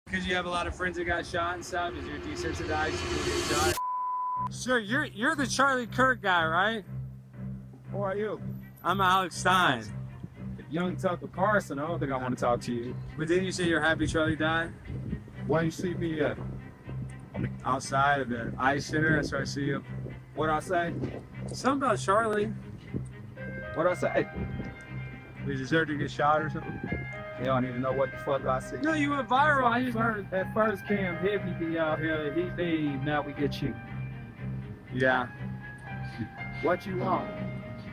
Because you have a lot of friends that got shot and stuff? Is you're desensitized to get shot? Sure, you're the Charlie Kirk guy, right? Who are you? I'm Alex Stein. Young Tucker Carlson, I don't think I want to talk to you. But didn't you say you're happy Charlie died? Why you see me at? Outside of the ice center, that's where I see you. What I say? Something about Charlie. What I say? We deserve to get shot or something? You don't even know what the fuck I see. No, you went viral. I just heard. At first Cam Heavy be out here, he leave, now we get you. Yeah. What you want?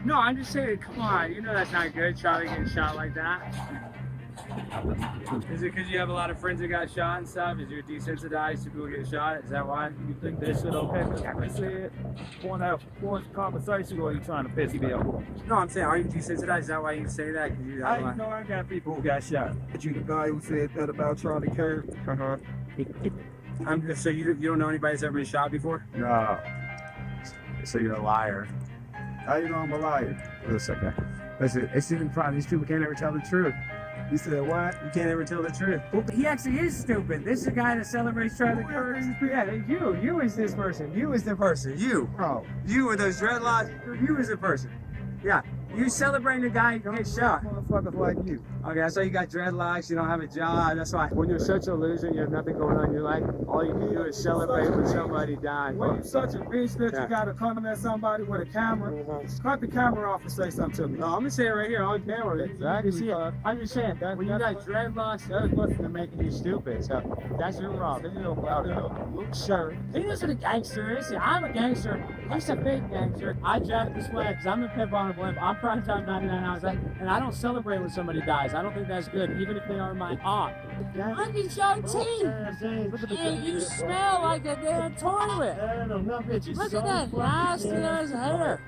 No, I'm just saying, come on. You know that's not good, Charlie getting shot like that. Is it because you have a lot of friends that got shot and stuff? Is you're desensitized to people get shot? Is that why? You think that shit okay? I said, point out forced conversation, or are you trying to piss me off? No, I'm saying, are you desensitized? Is that why you say that? You I know I got people who got shot. But you the guy who said that about Charlie Kirk? Uh-huh. So you don't know anybody that's ever been shot before? No. So you're a liar. How you know I'm a liar? It's okay. Listen, it's even problem. These people can't ever tell the truth. You said what? You can't ever tell the truth. He actually is stupid. This is a guy that celebrates Charlie Kirk. Yeah, you is this person. You is the person. You. Oh. You with those dreadlocks. You is the person. Yeah. You celebrating the guy who gets shot. Motherfuckers like you. Okay, so you got dreadlocks, you don't have a job, that's why. When you're such a loser, you have nothing going on in your life, all you can do is celebrate when somebody died. When you're such a bitch that you gotta come at somebody with a camera, cut the camera off and say something to me. No, I'm gonna say it right here on camera. Exactly. You see it. I'm just saying, when you got dreadlocks, that's what's making you stupid. So that's your problem. Sure. He isn't a gangster, is he? I'm a gangster. He's a big gangster. I jack this way because I'm a pimp on a blimp. I'm prime time 99 hours, and I don't celebrate when somebody dies. I don't think that's good, even if they are my aunt. Look at your teeth! And you smell like a damn toilet! Look at that nasty ass hair!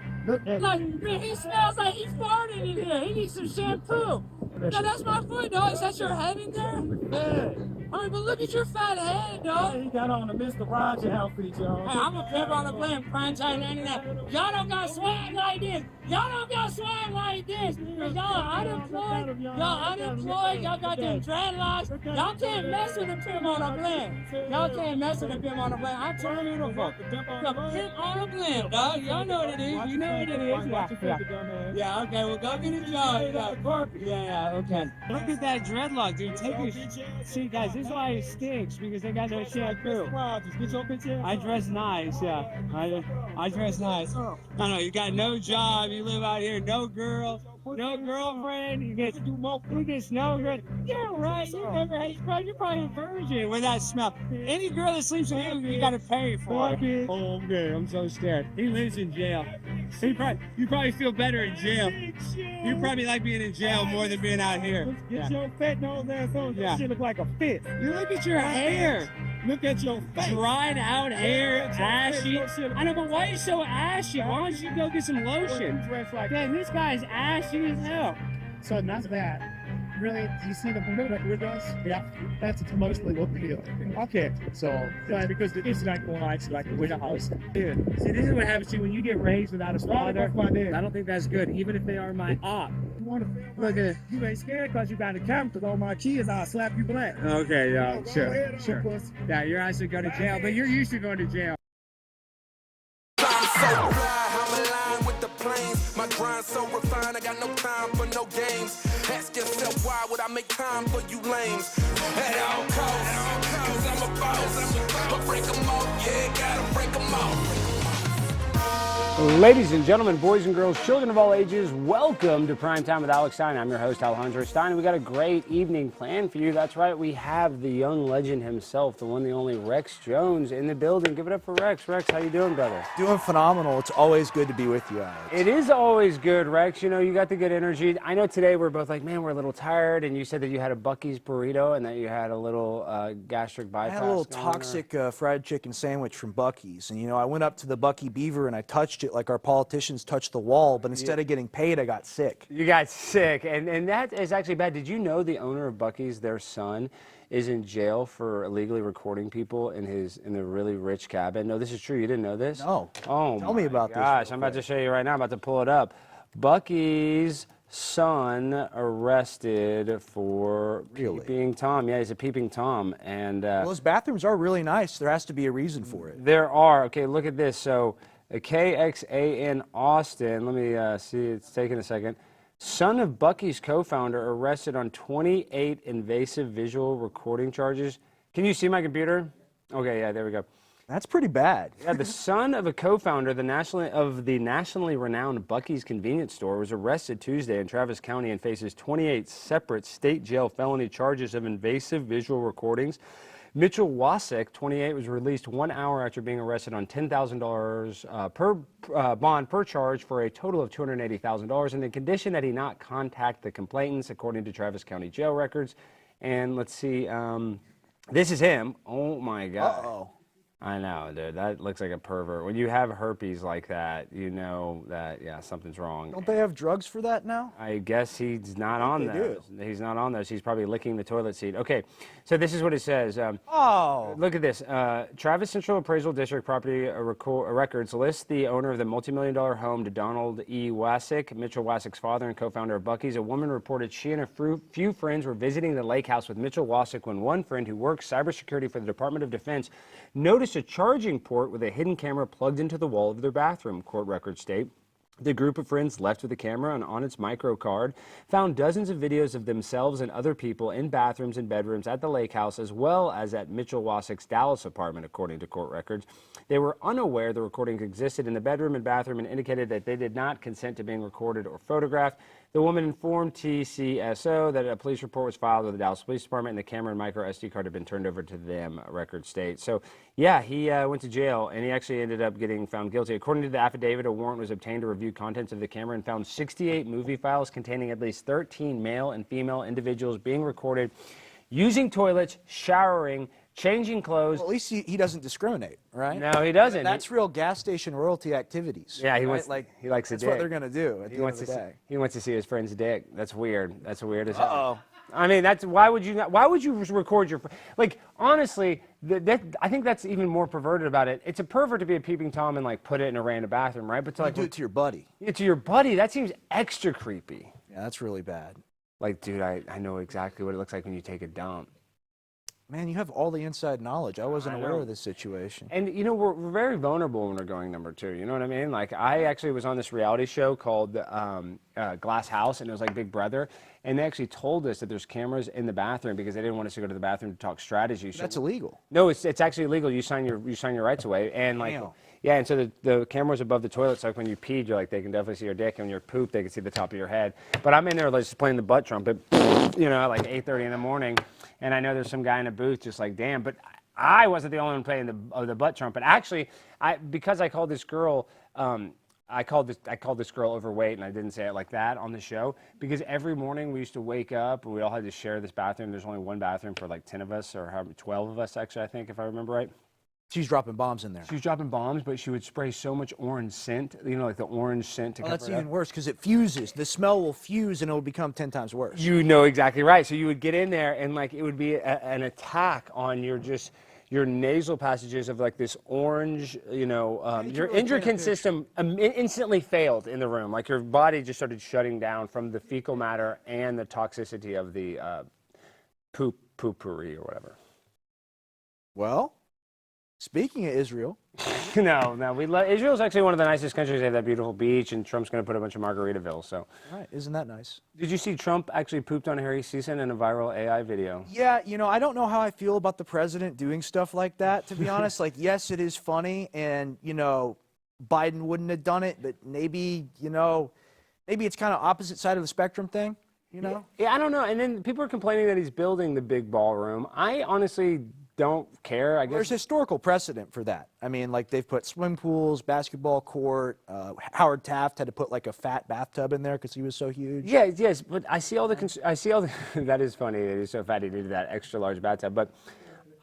He smells like he's farting in here! He needs some shampoo! No, that's my foot, dog. Is that your head in there? Yeah. I mean, but look at your fat head, dog. He got on a Mr. Roger outfit, y'all. Hey, I'm a pimp on the blimp, prime time 99. Y'all don't got swag like this. Y'all don't got swag like this. Y'all unemployed. Y'all got them dreadlocks. Y'all can't mess with a pimp on a blimp. Y'all can't mess with a pimp on a blimp. I'm telling you the fuck. The pimp on a blimp, dog. Y'all know what it is. You know what it is. Yeah, okay, well, go get a job. Yeah, okay. Look at that dreadlock, dude. Take your see, guys, this is why it stinks, because they got no shampoo. I dress nice, yeah. I dress nice. I know, you got no job, you live out here, no girl, no girlfriend, you get no girl. Yeah, right, you're probably a virgin with that smell. Any girl that sleeps with him, you gotta pay for it. Oh, okay, I'm so scared. He lives in jail. You probably feel better in jail. You probably like being in jail more than being out here. Get your fat nose ass on. Yeah. That shit look like a fit. You look at your hair. Look at your face. Dried out hair, ashy. I know, but why are you so ashy? Why don't you go get some lotion? Damn, this guy's ashy as hell. So not that. Really, do you see the movement with us? Yeah, that's mostly what we do. Okay, so because it's like going on, it's like with a house. Yeah. See, this is what happens to you when you get raised without a father. I don't think that's good, even if they are my aunt. Look at it. You ain't scared because you got a camera, because all my kids, I'll slap you black. Okay, yeah, Sure. Yeah, you're actually going to jail, but you're used to going to jail. My grind so refined, I got no time for no games. Ask yourself why would I make time for you lames? At all costs, cause I'm a boss. But break them off, yeah, gotta break them off. Ladies and gentlemen, boys and girls, children of all ages, welcome to Primetime with Alex Stein. I'm your host, Alejandro Stein, and we got a great evening planned for you. That's right, we have the young legend himself, the one, the only Rex Jones in the building. Give it up for Rex. Rex, how you doing, brother? Doing phenomenal. It's always good to be with you, Alex. It is always good, Rex. You know, you got the good energy. I know today we're both like, man, we're a little tired, and you said that you had a Buc-ee's burrito and that you had a little gastric bypass. I had a little toxic fried chicken sandwich from Buc-ee's, and you know, I went up to the Buc-ee Beaver and I touched it like our politicians touch the wall, but instead of getting paid, I got sick. You got sick, and that is actually bad. Did you know the owner of Buc-ee's, their son, is in jail for illegally recording people in the really rich cabin? No, this is true. You didn't know this? No. Oh, tell me about this. Gosh, I'm about to show you right now. I'm about to pull it up. Buc-ee's son arrested for Really? peeping Tom. Yeah, he's a peeping Tom. And Well, those bathrooms are really nice. There has to be a reason for it. there are, okay, look at this. So KXAN Austin, let me see, it's taking a second. Son of Bucky's co-founder arrested on 28 invasive visual recording charges. Can you see my computer? Okay, yeah, there we go. That's pretty bad. Yeah, the son of a co-founder of the nationally renowned Bucky's convenience store was arrested Tuesday in Travis County and faces 28 separate state jail felony charges of invasive visual recordings. Mitchell Wasik, 28, was released 1 hour after being arrested on $10,000 per bond per charge for a total of $280,000 in the condition that he not contact the complainants, according to Travis County jail records. And let's see, this is him. Oh my God. Uh-oh. I know, dude. That looks like a pervert. When you have herpes like that, you know that, yeah, something's wrong. Don't they have drugs for that now? I guess he's not on those. He's not on those. He's probably licking the toilet seat. Okay, so this is what it says. Look at this. Travis Central Appraisal District property records list the owner of the multi-million-dollar home to Donald E. Wasik, Mitchell Wasik's father and co-founder of Bucky's. A woman reported she and a few friends were visiting the lake house with Mitchell Wasik when one friend who works cybersecurity for the Department of Defense noticed a charging port with a hidden camera plugged into the wall of their bathroom, court records state. The group of friends left with the camera and on its micro card found dozens of videos of themselves and other people in bathrooms and bedrooms at the lake house, as well as at Mitchell Wasik's Dallas apartment, according to court records. They were unaware the recordings existed in the bedroom and bathroom and indicated that they did not consent to being recorded or photographed. The woman informed TCSO that a police report was filed with the Dallas Police Department and the camera and micro SD card had been turned over to them, record state. So, yeah, he went to jail and he actually ended up getting found guilty. According to the affidavit, a warrant was obtained to review contents of the camera and found 68 movie files containing at least 13 male and female individuals being recorded using toilets, showering, changing clothes. Well, at least he doesn't discriminate, right? No, he doesn't. That's real gas station royalty activities. Yeah, he right? wants. He likes the That's dick. what they're gonna do at the end of the day. He wants to see his friend's dick. That's weird. That's weird as hell. Uh-oh. I mean, that's why would you not? Why would you record your? Like, honestly, I think that's even more perverted about it. It's a pervert to be a peeping tom and like put it in a random bathroom, right? But to like do it to your buddy. Yeah, to your buddy, that seems extra creepy. Yeah, that's really bad. Like, dude, I know exactly what it looks like when you take a dump. Man, you have all the inside knowledge. I wasn't aware of this situation. And, you know, we're very vulnerable when we're going number 2. You know what I mean? Like, I actually was on this reality show called Glass House, and it was like Big Brother. And they actually told us that there's cameras in the bathroom because they didn't want us to go to the bathroom to talk strategy. So, that's illegal. No, it's actually illegal. You sign your rights away. And, like, yeah, and so the camera's above the toilet, so like when you peed, you're like, they can definitely see your dick, and when you're pooped, they can see the top of your head. But I'm in there like, just playing the butt trumpet, you know, like 8:30 in the morning. And I know there's some guy in a booth just like, damn, but I wasn't the only one playing the butt trumpet. Actually, because I called this girl, I called this girl overweight, and I didn't say it like that on the show, because every morning we used to wake up, and we all had to share this bathroom. There's only one bathroom for like 10 of us, or 12 of us, actually, I think, if I remember right. She's dropping bombs in there. She was dropping bombs, but she would spray so much orange scent, you know, like the orange scent to cover that's it up. even worse, because it fuses. The smell will fuse, and it will become 10 times worse. You know exactly right. So you would get in there, and like it would be an attack on your nasal passages of like this orange, you know, your endocrine system instantly failed in the room. Like your body just started shutting down from the fecal matter and the toxicity of the poopery or whatever. Well, speaking of Israel. No, Israel's actually one of the nicest countries. They have that beautiful beach, and Trump's going to put a bunch of Margaritaville. So, all right, isn't that nice? Did you see Trump actually pooped on Harry Season in a viral AI video? Yeah, you know, I don't know how I feel about the president doing stuff like that, to be honest. Like, yes, it is funny, and, you know, Biden wouldn't have done it, but maybe, you know, maybe it's kind of opposite side of the spectrum thing, you know? Yeah, I don't know. And then people are complaining that he's building the big ballroom. I honestly don't care. I guess there's historical precedent for that. I mean, like they've put swim pools, basketball court. Howard Taft had to put like a fat bathtub in there because he was so huge. Yeah, yes, but I see all the that is funny that he's so fat he needed that extra large bathtub. But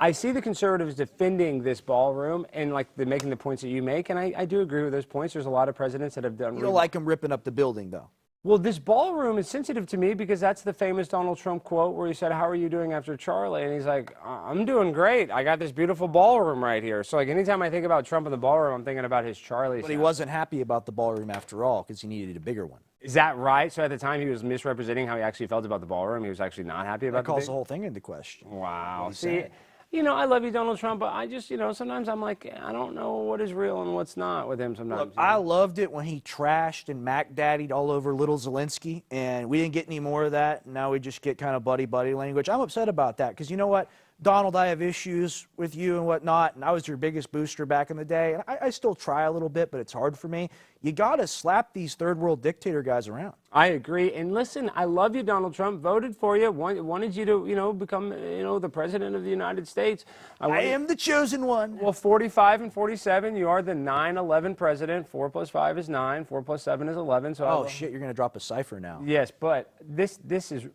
I see the conservatives defending this ballroom and like making the points that you make, and I do agree with those points. There's a lot of presidents that have done. You don't like him ripping up the building, though. Well, this ballroom is sensitive to me because that's the famous Donald Trump quote where he said, "How are you doing after Charlie?" And he's like, "I'm doing great. I got this beautiful ballroom right here." So like anytime I think about Trump in the ballroom, I'm thinking about his Charlie. But he wasn't happy about the ballroom after all because he needed a bigger one. Is that right? So at the time he was misrepresenting how he actually felt about the ballroom. He was actually not happy about That calls the whole thing into question. Wow. See, saying? you know, I love you, Donald Trump, but I just, you know, sometimes I'm like, I don't know what is real and what's not with him sometimes. Look, I loved it when he trashed and Mac Daddied all over little Zelensky, and we didn't get any more of that. Now we just get kind of buddy-buddy language. I'm upset about that because you know what? Donald, I have issues with you and whatnot, and I was your biggest booster back in the day. And I still try a little bit, but it's hard for me. You got to slap these third-world dictator guys around. I agree. And listen, I love you, Donald Trump. Voted for you. Wanted you to, you know, become, you know, the president of the United States. I am the chosen one. Well, 45 and 47, you are the 9/11 president. 4 plus 5 is 9. 4 plus 7 is 11. So oh, shit, you're going to drop a cipher now. Yes, but this is,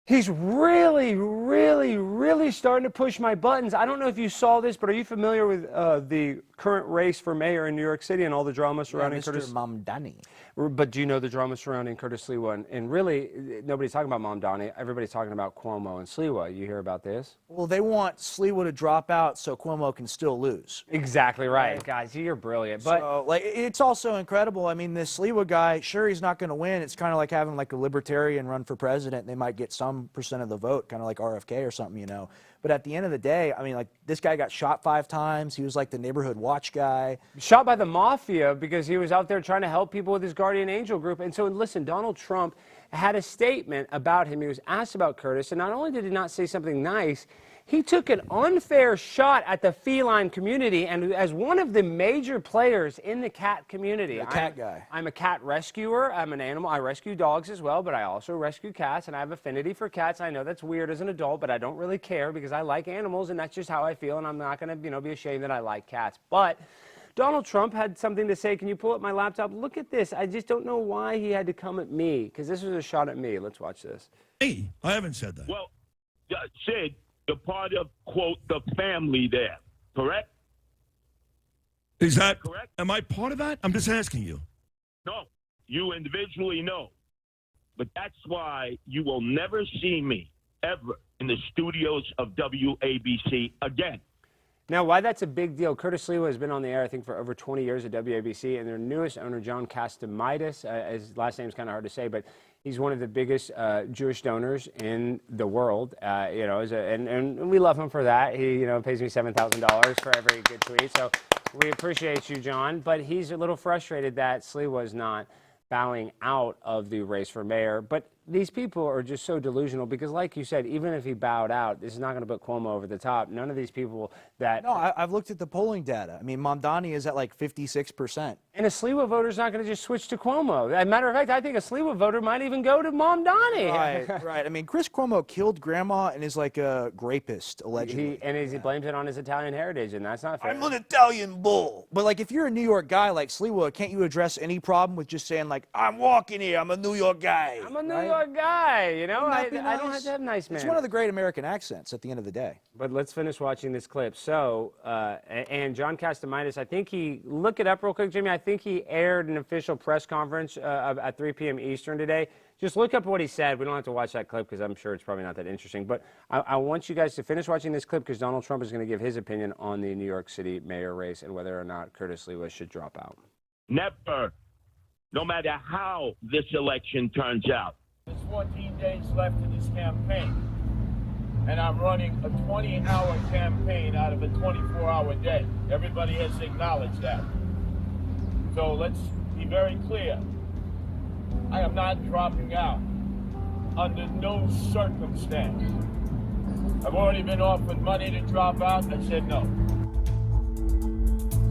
he's really, really, really starting to push my buttons. I don't know if you saw this, but are you familiar with the current race for mayor in New York City and all the drama surrounding Curtis? Mamdani. But do you know the drama surrounding Curtis Sliwa? And really, nobody's talking about Mamdani. Everybody's talking about Cuomo and Sliwa. You hear about this? Well, they want Sliwa to drop out so Cuomo can still lose. Exactly right. Guys, you're brilliant. But so, like, it's also incredible. I mean, this Sliwa guy, sure, he's not going to win. It's kind of like having like a libertarian run for president. They might get some % of the vote, kind of like RFK or something, you know. But at the end of the day, I mean, like, this guy got shot 5 times. He was like the neighborhood watch guy. Shot by the mafia because he was out there trying to help people with his guardian angel group. And so, listen, Donald Trump had a statement about him. He was asked about Curtis, and not only did he not say something nice, he took an unfair shot at the feline community, and as one of the major players in the cat community. You're a cat guy. I'm a cat rescuer. I'm an animal. I rescue dogs as well, but I also rescue cats, and I have affinity for cats. I know that's weird as an adult, but I don't really care because I like animals, and that's just how I feel, and I'm not going to, you know, be ashamed that I like cats. But Donald Trump had something to say. Can you pull up my laptop? Look at this. I just don't know why he had to come at me, because this was a shot at me. Let's watch this. Hey, I haven't said that. Well, Sid, you're part of, quote, the family there, correct? Is that correct? Am I part of that? I'm just asking you. No, you individually know. But that's why you will never see me ever in the studios of WABC again. Now, why that's a big deal, Curtis Sliwa has been on the air, I think, for over 20 years at WABC, and their newest owner, John Castamidis, his last name is kind of hard to say, but he's one of the biggest Jewish donors in the world, you know, and we love him for that. He, you know, pays me $7,000 for every good tweet, so we appreciate you, John, but he's a little frustrated that Sliwa is not bowing out of the race for mayor. But these people are just so delusional because, like you said, even if he bowed out, this is not going to put Cuomo over the top. None of these people that... No, I've looked at the polling data. I mean, Mamdani is at like 56%. And a Sliwa voter's not going to just switch to Cuomo. As a matter of fact, I think a Sliwa voter might even go to Mamdani. Right, right. I mean, Chris Cuomo killed grandma and is like a rapist, allegedly. He blames it on his Italian heritage, and that's not fair. I'm an Italian bull. But, like, if you're a New York guy like Sliwa, can't you address any problem with just saying, like, I'm walking here, I'm a New York guy? I'm a New York guy, you know? I don't have to have nice man. It's one of the great American accents at the end of the day. But let's finish watching this clip. So, and John Castamidis, I think he, look it up real quick, Jimmy, I think he aired an official press conference at 3 p.m. Eastern today. Just look up what he said. We don't have to watch that clip because I'm sure it's probably not that interesting. But I want you guys to finish watching this clip because Donald Trump is going to give his opinion on the New York City mayor race and whether or not Curtis Sliwa should drop out. Never, no matter how this election turns out. There's 14 days left in this campaign, and I'm running a 20-hour campaign out of a 24-hour day. Everybody has acknowledged that. So let's be very clear. I am not dropping out under no circumstance. I've already been offered money to drop out. I said no.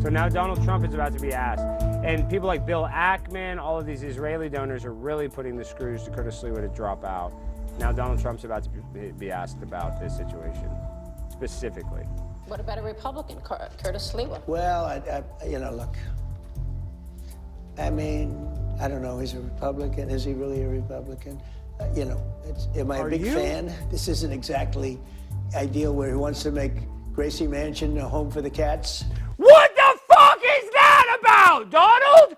So now Donald Trump is about to be asked. And people like Bill Ackman, all of these Israeli donors are really putting the screws to Curtis Sliwa to drop out. Now Donald Trump's about to be asked about this situation, specifically. What about a Republican, Curtis Sliwa? Well, you know, look, I mean, I don't know, he's a Republican. Is he really a Republican? You know, am I a big fan? This isn't exactly ideal where he wants to make Gracie Mansion a home for the cats. What the fuck is that about, Donald?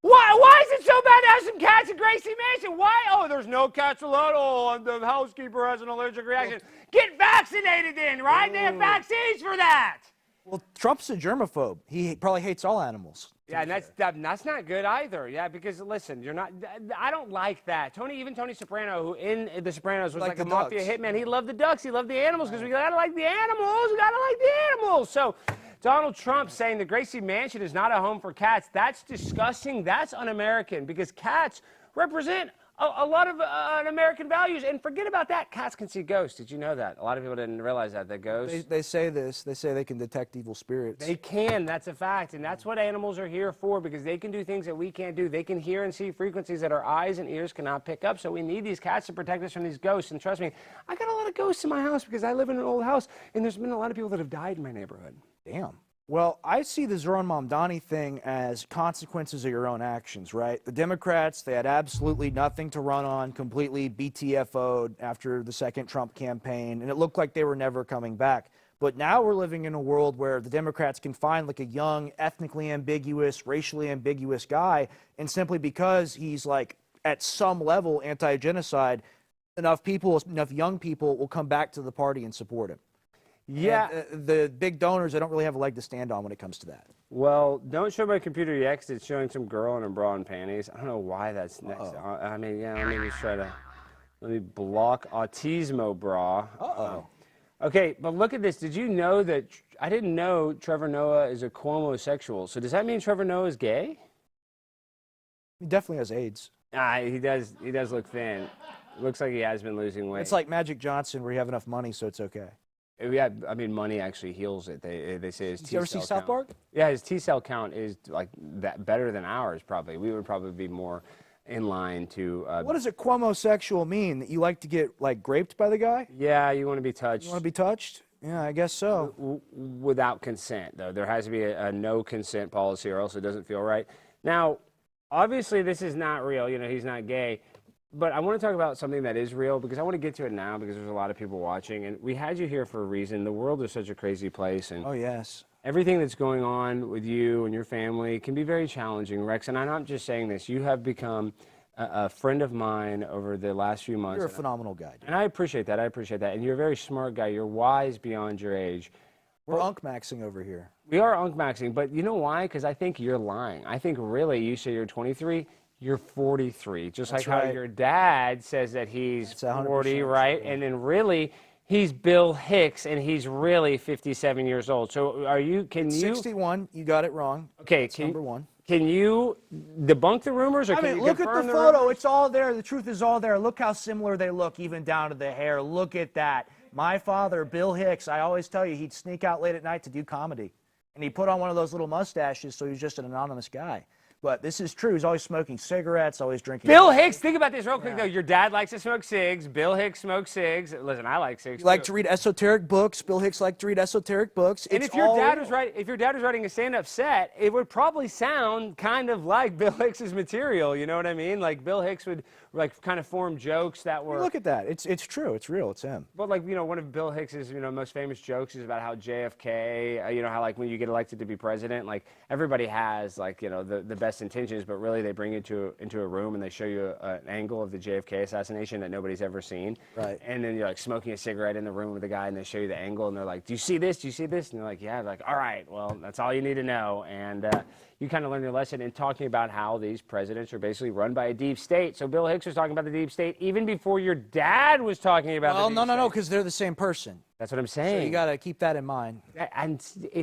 Why is it so so bad to have some cats at Gracie Mansion. Why? Oh, there's no cats allowed. Oh, the housekeeper has an allergic reaction. Get vaccinated then, right? They have vaccines for that. Well, Trump's a germaphobe. He probably hates all animals. Yeah, and that's not good either. Yeah, because listen, you're not. I don't like that. Even Tony Soprano, who in The Sopranos was like a mafia hitman, he loved the ducks. He loved the animals because we gotta like the animals. We gotta like the animals. So Donald Trump saying the Gracie Mansion is not a home for cats. That's disgusting. That's un-American because cats represent a lot of American values. And forget about that. Cats can see ghosts. Did you know that? A lot of people didn't realize that ghosts. They say this. They say they can detect evil spirits. They can. That's a fact. And that's what animals are here for because they can do things that we can't do. They can hear and see frequencies that our eyes and ears cannot pick up. So we need these cats to protect us from these ghosts. And trust me, I got a lot of ghosts in my house because I live in an old house. And there's been a lot of people that have died in my neighborhood. Damn. Well, I see the Zoran Mamdani thing as consequences of your own actions, right? The Democrats, they had absolutely nothing to run on, completely BTFO'd after the second Trump campaign, and it looked like they were never coming back. But now we're living in a world where the Democrats can find like a young, ethnically ambiguous, racially ambiguous guy, and simply because he's like at some level anti-genocide, enough young people will come back to the party and support him. Yeah. And, the big donors, they don't really have a leg to stand on when it comes to that. Well, don't show my computer yet because it's showing some girl in a bra and panties. I don't know why that's next. I mean, yeah, let me just try to, let me block Autismo bra. Okay, but look at this. Did you know that, I didn't know Trevor Noah is a Cuomo-sexual. So does that mean Trevor Noah is gay? He definitely has AIDS. He does look thin. Looks like he has been losing weight. It's like Magic Johnson where you have enough money so it's okay. Yeah, I mean, money actually heals it. They say his T-cell count. Did you ever see South Park? Yeah, his T-cell count is like that better than ours, probably. We would probably be more in line to... what does a Cuomo-sexual mean? That you like to get, like, graped by the guy? Yeah, you want to be touched. You want to be touched? Yeah, I guess so. Without consent, though. There has to be a no-consent policy or else it doesn't feel right. Now, obviously, this is not real. You know, he's not gay. But I want to talk about something that is real because I want to get to it now because there's a lot of people watching. And we had you here for a reason. The world is such a crazy place. And oh, yes. Everything that's going on with you and your family can be very challenging, Rex. And I'm not just saying this. You have become a friend of mine over the last few months. You're a phenomenal guy, dude. And I appreciate that. I appreciate that. And you're a very smart guy. You're wise beyond your age. We're unk-maxing over here. We are unk-maxing. But you know why? Because I think you're lying. I think really you say you're 23. You're 43, just That's like right. how your dad says that he's 40, right? True. And then really, he's Bill Hicks, and he's really 57 years old. So are you, can you... 61, you got it wrong. Okay, that's number one. Can you debunk the rumors, or I can mean, you look at confirm the the photo. rumors? It's all there. The truth is all there. Look how similar they look, even down to the hair. Look at that. My father, Bill Hicks, I always tell you, he'd sneak out late at night to do comedy. And he put on one of those little mustaches, so he's just an anonymous guy. But this is true. He's always smoking cigarettes, always drinking. Bill Hicks, think about this real quick, though. Your dad likes to smoke cigs. Bill Hicks smokes cigs. Listen, I like cigs, You like to read esoteric books. Bill Hicks liked to read esoteric books. And if your dad was writing a stand-up set, it would probably sound kind of like Bill Hicks's material. You know what I mean? Like Bill Hicks would like kind of form jokes that were. Look at that. It's true. It's real. It's him. But like, you know, one of Bill Hicks's, you know, most famous jokes is about how JFK, you know, how like when you get elected to be president, like everybody has like, you know, the best intentions, but really they bring you into a room and they show you an angle of the JFK assassination that nobody's ever seen. Right. And then you're like smoking a cigarette in the room with the guy and they show you the angle and they're like, do you see this? Do you see this? And they're like, yeah. They're like, all right, well, that's all you need to know. And you kind of learn your lesson in talking about how these presidents are basically run by a deep state. So Bill Hicks was talking about the deep state even before your dad was talking about the deep state. No, because they're the same person. That's what I'm saying. So you got to keep that in mind. And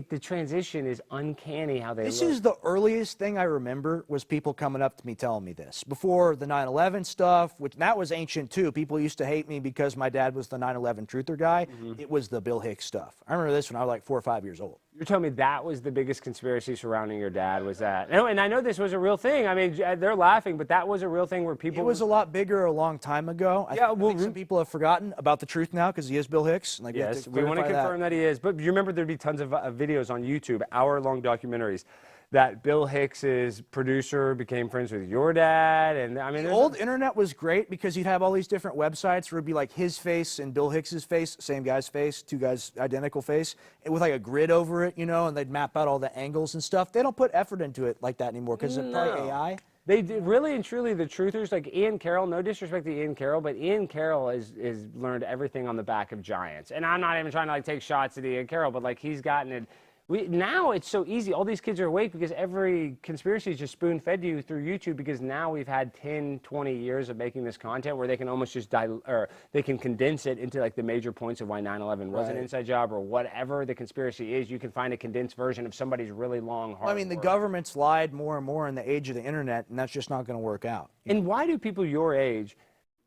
the transition is uncanny how they This look. is the earliest thing I remember was people coming up to me telling me this. Before the 9/11 stuff, which that was ancient too. People used to hate me because my dad was the 9/11 truther guy. It was the Bill Hicks stuff. I remember this when I was like 4 or 5 years old. You're telling me that was the biggest conspiracy surrounding your dad, was that? And I know this was a real thing. I mean, they're laughing, but that was a real thing where people... It was a lot bigger a long time ago. I think some people have forgotten about the truth now because he is Bill Hicks. And yes, we want to confirm that he is. But you remember there'd be tons of videos on YouTube, hour-long documentaries, that Bill Hicks's producer became friends with your dad. And I mean, the old internet was great because you'd have all these different websites where it'd be like his face and Bill Hicks's face, same guy's face, two guys identical face, and with like a grid over it, you know, and they'd map out all the angles and stuff. They don't put effort into it like that anymore because it's probably AI. They did, really and truly, the truthers, like Ian Carroll, no disrespect to Ian Carroll, but Ian Carroll is learned everything on the back of giants. And I'm not even trying to like take shots at Ian Carroll, but like he's gotten it. Now it's so easy. All these kids are awake because every conspiracy is just spoon-fed to you through YouTube, because now we've had 10, 20 years of making this content where they can almost just they can condense it into like the major points of why 9/11 was an inside job, or whatever the conspiracy is. You can find a condensed version of somebody's really long, hard I mean, the work. government's lied more and more in the age of the internet, and that's just not going to work out. And why do people your age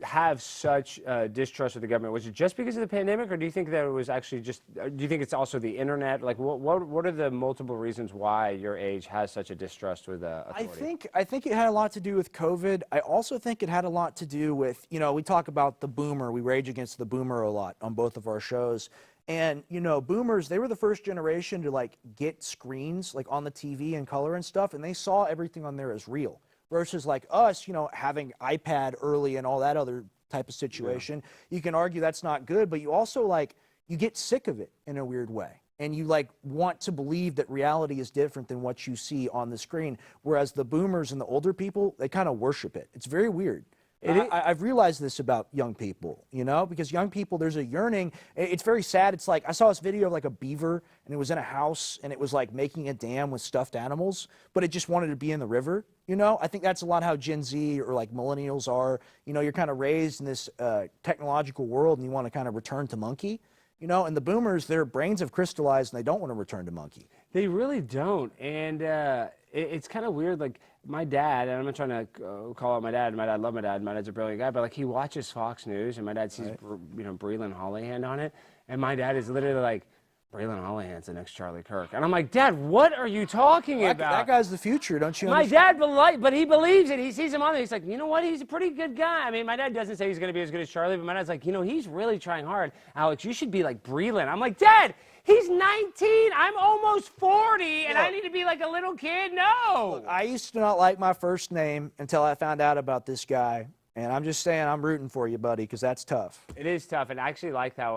have such distrust of the government? Was it just because of the pandemic, or do you think that it was actually just, do you think it's also the internet? Like, what are the multiple reasons why your age has such a distrust with authority? I think it had a lot to do with COVID. I also think it had a lot to do with, you know, we talk about the boomer. We rage against the boomer a lot on both of our shows. And, you know, boomers, they were the first generation to, like, get screens, like, on the TV in color and stuff, and they saw everything on there as real. Versus like us, you know, having iPad early and all that other type of situation. You can argue that's not good, but you also like, you get sick of it in a weird way. And you like want to believe that reality is different than what you see on the screen. Whereas the boomers and the older people, they kind of worship it. It's very weird. I've realized this about young people, you know, because young people, there's a yearning. It's very sad. It's like, I saw this video of like a beaver, and it was in a house, and it was like making a dam with stuffed animals, but it just wanted to be in the river, you know? I think that's a lot how Gen Z or like millennials are. You know, you're kind of raised in this technological world, and you want to kind of return to monkey, you know? And the boomers, their brains have crystallized, and they don't want to return to monkey. They really don't. And it's kind of weird. Like, my dad, and I'm not trying to call out my dad. My dad, love my dad. My dad's a brilliant guy. But, like, he watches Fox News, and my dad sees, you know, Breland Holihan on it. And my dad is literally like, Breland Holihan's the next Charlie Kirk. And I'm like, Dad, what are you talking about? That guy's the future, don't you My understand? dad, but he believes it. He sees him on there. He's like, you know what? He's a pretty good guy. I mean, my dad doesn't say he's going to be as good as Charlie, but my dad's like, you know, he's really trying hard. Alex, you should be like Breland. I'm like, Dad, he's 19. I'm almost 40, and I need to be like a little kid? No. Look, I used to not like my first name until I found out about this guy. And I'm just saying, I'm rooting for you, buddy, because that's tough. It is tough, and I actually like how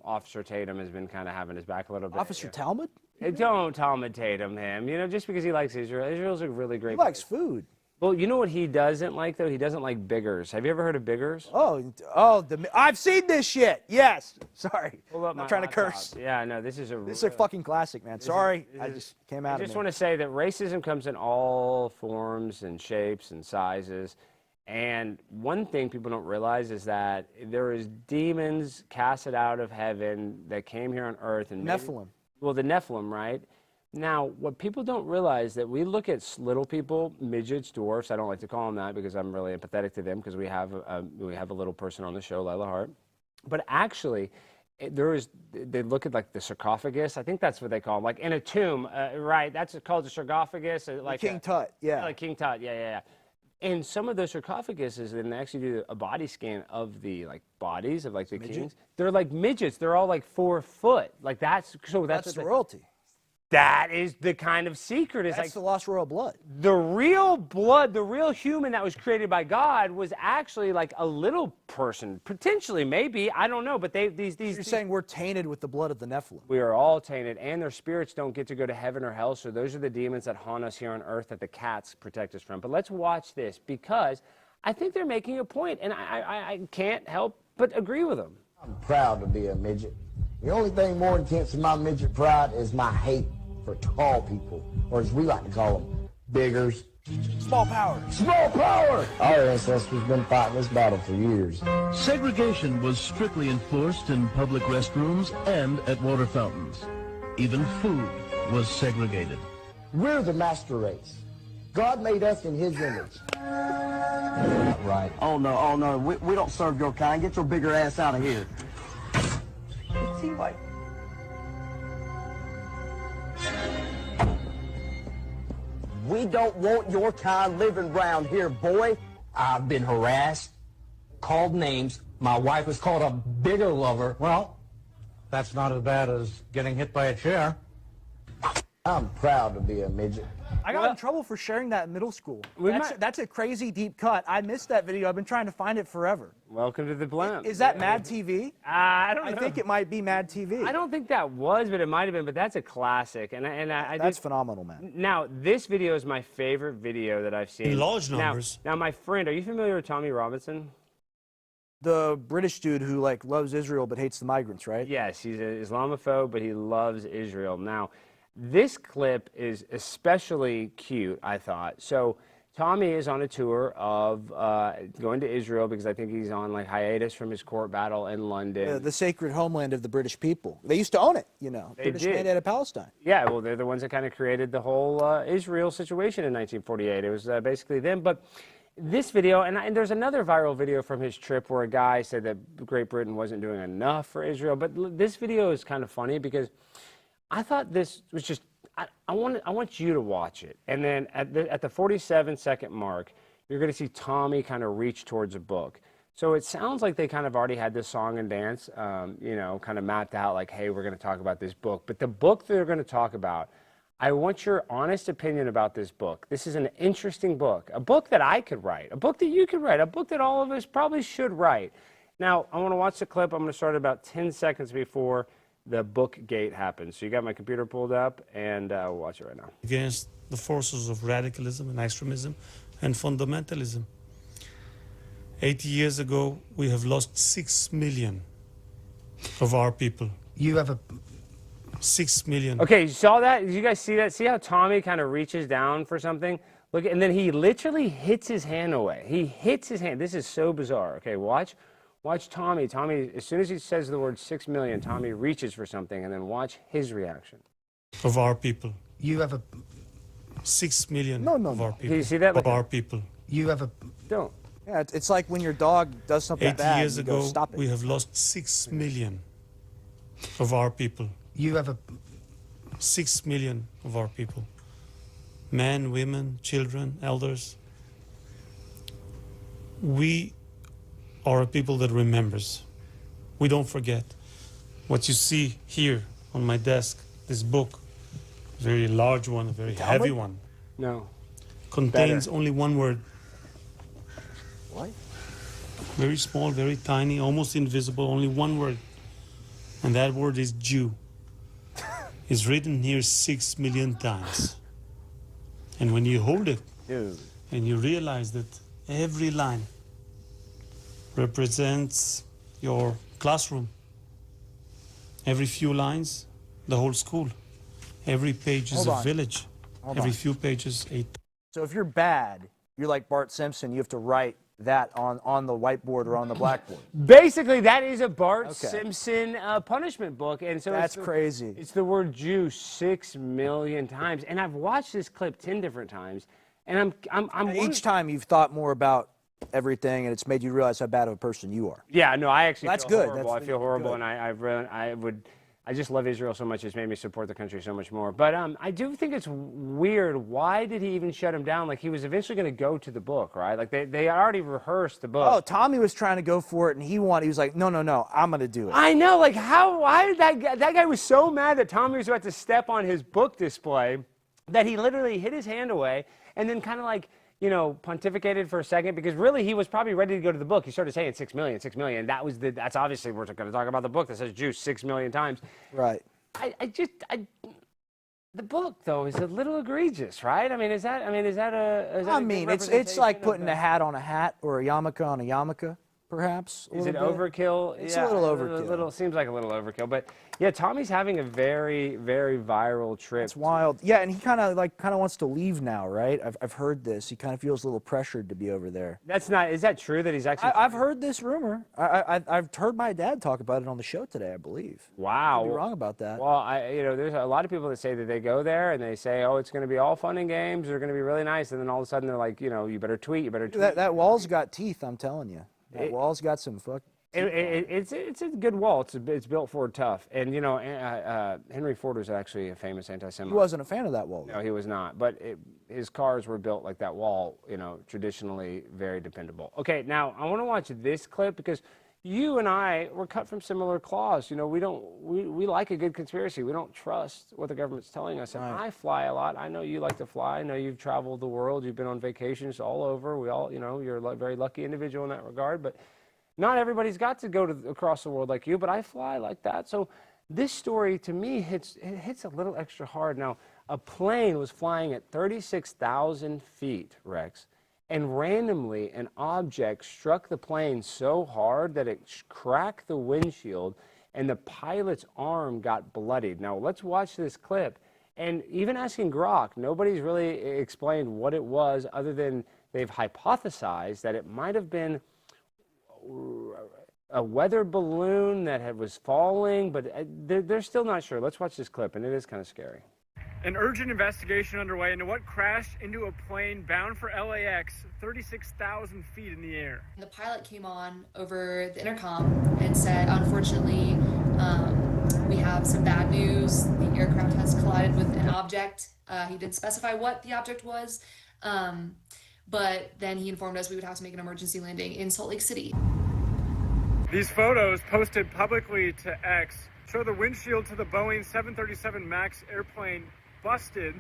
Officer Tatum has been kind of having his back a little bit. Officer Talmud? Don't Talmud Tatum him. You know, just because he likes Israel. Israel's a really great He likes food. Well, you know what he doesn't like, though? He doesn't like biggers. Have you ever heard of biggers? I've seen this shit. Yes. Sorry. I'm trying to curse. Yeah, no, this is a fucking classic, man. Sorry. I just came out of me. I just want to say that racism comes in all forms and shapes and sizes. And one thing people don't realize is that there is demons casted out of heaven that came here on earth. And Nephilim. Well, the Nephilim, right? Now, what people don't realize that we look at little people, midgets, dwarfs. I don't like to call them that because I'm really empathetic to them, because we have a little person on the show, Lila Hart. But actually, they look at like the sarcophagus. I think that's what they call them, like in a tomb, right? That's called a sarcophagus. Like King Tut, yeah. Like King Tut, yeah. And some of those sarcophaguses, and they actually do a body scan of the like bodies of like the kings. They're like midgets. They're all like 4 foot. Like that's royalty. That is the kind of secret. That's the lost royal blood. The real blood, the real human that was created by God was actually like a little person. Potentially, maybe, I don't know. But You're saying we're tainted with the blood of the Nephilim. We are all tainted, and their spirits don't get to go to heaven or hell. So those are the demons that haunt us here on earth that the cats protect us from. But let's watch this, because I think they're making a point, and I can't help but agree with them. I'm proud to be a midget. The only thing more intense than my midget pride is my hate for tall people, or as we like to call them, biggers. Small power. Small power! Our ancestors been fighting this battle for years. Segregation was strictly enforced in public restrooms and at water fountains. Even food was segregated. We're the master race. God made us in his image. Right. Oh no, we don't serve your kind. Get your bigger ass out of here. See what? We don't want your kind living around here, boy. I've been harassed, called names. My wife was called a bigger lover. Well, that's not as bad as getting hit by a chair. I'm proud to be a midget. I got in trouble for sharing that in middle school. That's a crazy deep cut. I missed that video. I've been trying to find it forever. Welcome to the blimp. Is that Mad TV? I don't know. I think it might be Mad TV. I don't think that was, but it might have been. But that's a classic, that's phenomenal, man. Now, this video is my favorite video that I've seen. In large numbers. Now, my friend, are you familiar with Tommy Robinson? The British dude who like loves Israel but hates the migrants, right? Yes, he's an Islamophobe, but he loves Israel. Now, this clip is especially cute, I thought. So Tommy is on a tour of going to Israel because I think he's on like hiatus from his court battle in London. The sacred homeland of the British people. They used to own it, you know. They British did. Mandate of Palestine. Yeah, well, they're the ones that kind of created the whole Israel situation in 1948. It was basically them. But this video, and there's another viral video from his trip where a guy said that Great Britain wasn't doing enough for Israel. But this video is kind of funny because I thought this was just, I want you to watch it. And then at the 47-second mark, you're going to see Tommy kind of reach towards a book. So it sounds like they kind of already had this song and dance, you know, kind of mapped out like, hey, we're going to talk about this book. But the book they're going to talk about, I want your honest opinion about this book. This is an interesting book, a book that I could write, a book that you could write, a book that all of us probably should write. Now, I want to watch the clip. I'm going to start about 10 seconds before the book gate happens. So you got my computer pulled up, and we'll watch it right now. Against the forces of radicalism and extremism and fundamentalism. 80 years ago, we have lost 6 million of our people. You have a 6 million. Okay, you saw that? Did you guys see that? See how Tommy kind of reaches down for something? Look, and then he literally hits his hand away. He hits his hand. This is so bizarre. Okay, watch. Watch Tommy. Tommy, as soon as he says the word 6 million, Tommy reaches for something, and then watch his reaction. Of our people. You have a 6 million of our people. Do you see that? Of our people. You have a Don't. Yeah, it's like when your dog does something 80 bad, years you go, ago, stop it. we have lost 6 million of our people. You have a 6 million of our people. Men, women, children, elders. We are a people that remembers. We don't forget. What you see here on my desk, this book, very large one, a very heavy one. No. Contains Better. only one word. What? Very small, very tiny, almost invisible, only one word. And that word is Jew. It's written here 6 million times. And when you hold it, Dude. and you realize that every line represents your classroom, every few lines, the whole school, every page is a village, every few pages, So if you're bad, you're like Bart Simpson, you have to write that on the whiteboard or on the blackboard. Basically, that is a Bart Simpson punishment book, and so That's crazy. It's the word Jew 6 million times, and I've watched this clip 10 different times, and I'm each time you've thought more about everything, and it's made you realize how bad of a person you are. Yeah, no, I actually That's feel good. horrible. That's I feel horrible, good. and I just love Israel so much. It's made me support the country so much more. But I do think it's weird. Why did he even shut him down? Like, he was eventually going to go to the book, right? Like, they already rehearsed the book. Oh, Tommy was trying to go for it, and he was like, no, I'm going to do it. I know. Like, why did that guy was so mad that Tommy was about to step on his book display that he literally hit his hand away and then kind of like, you know, pontificated for a second, because really he was probably ready to go to the book. He started saying 6 million, 6 million. That's obviously, we're going to talk about the book that says Jew 6 million times. Right. The book though is a little egregious, right? I mean, is that it's like putting a hat on a hat or a yarmulke on a yarmulke, perhaps. Is it overkill? It's a little overkill. Seems like a little overkill, but yeah, Tommy's having a very, very viral trip. It's wild. Yeah, and he kind of wants to leave now, right? I've heard this. He kind of feels a little pressured to be over there. Is that true that he's actually? I've heard this rumor. I've heard my dad talk about it on the show today, I believe. Wow. I could be wrong about that. Well, there's a lot of people that say that they go there and they say, oh, it's going to be all fun and games. They're going to be really nice, and then all of a sudden they're like, you better tweet. That wall's got teeth. I'm telling you. That wall's got some fuck. It's a good wall. It's built Ford tough, and Henry Ford was actually a famous anti-Semite. He wasn't a fan of that wall. No, he was not. But his cars were built like that wall. Traditionally very dependable. Okay, now I want to watch this clip because you and I were cut from similar cloths. You know, we like a good conspiracy. We don't trust what the government's telling us. And I fly a lot. I know you like to fly. I know you've traveled the world. You've been on vacations all over. We all, you know, you're a very lucky individual in that regard. But not everybody's got to go across the world like you. But I fly like that. So this story to me hits a little extra hard. Now, a plane was flying at 36,000 feet, Rex. And randomly, an object struck the plane so hard that it cracked the windshield, and the pilot's arm got bloodied. Now, let's watch this clip. And even asking Grok, nobody's really explained what it was other than they've hypothesized that it might have been a weather balloon that was falling, but they're still not sure. Let's watch this clip, and it is kind of scary. An urgent investigation underway into what crashed into a plane bound for LAX, 36,000 feet in the air. The pilot came on over the intercom and said, unfortunately, we have some bad news. The aircraft has collided with an object. He didn't specify what the object was, but then he informed us we would have to make an emergency landing in Salt Lake City. These photos posted publicly to X show the windshield to the Boeing 737 MAX airplane busted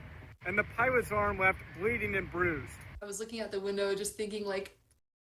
and the pilot's arm left bleeding and bruised. I was looking out the window just thinking like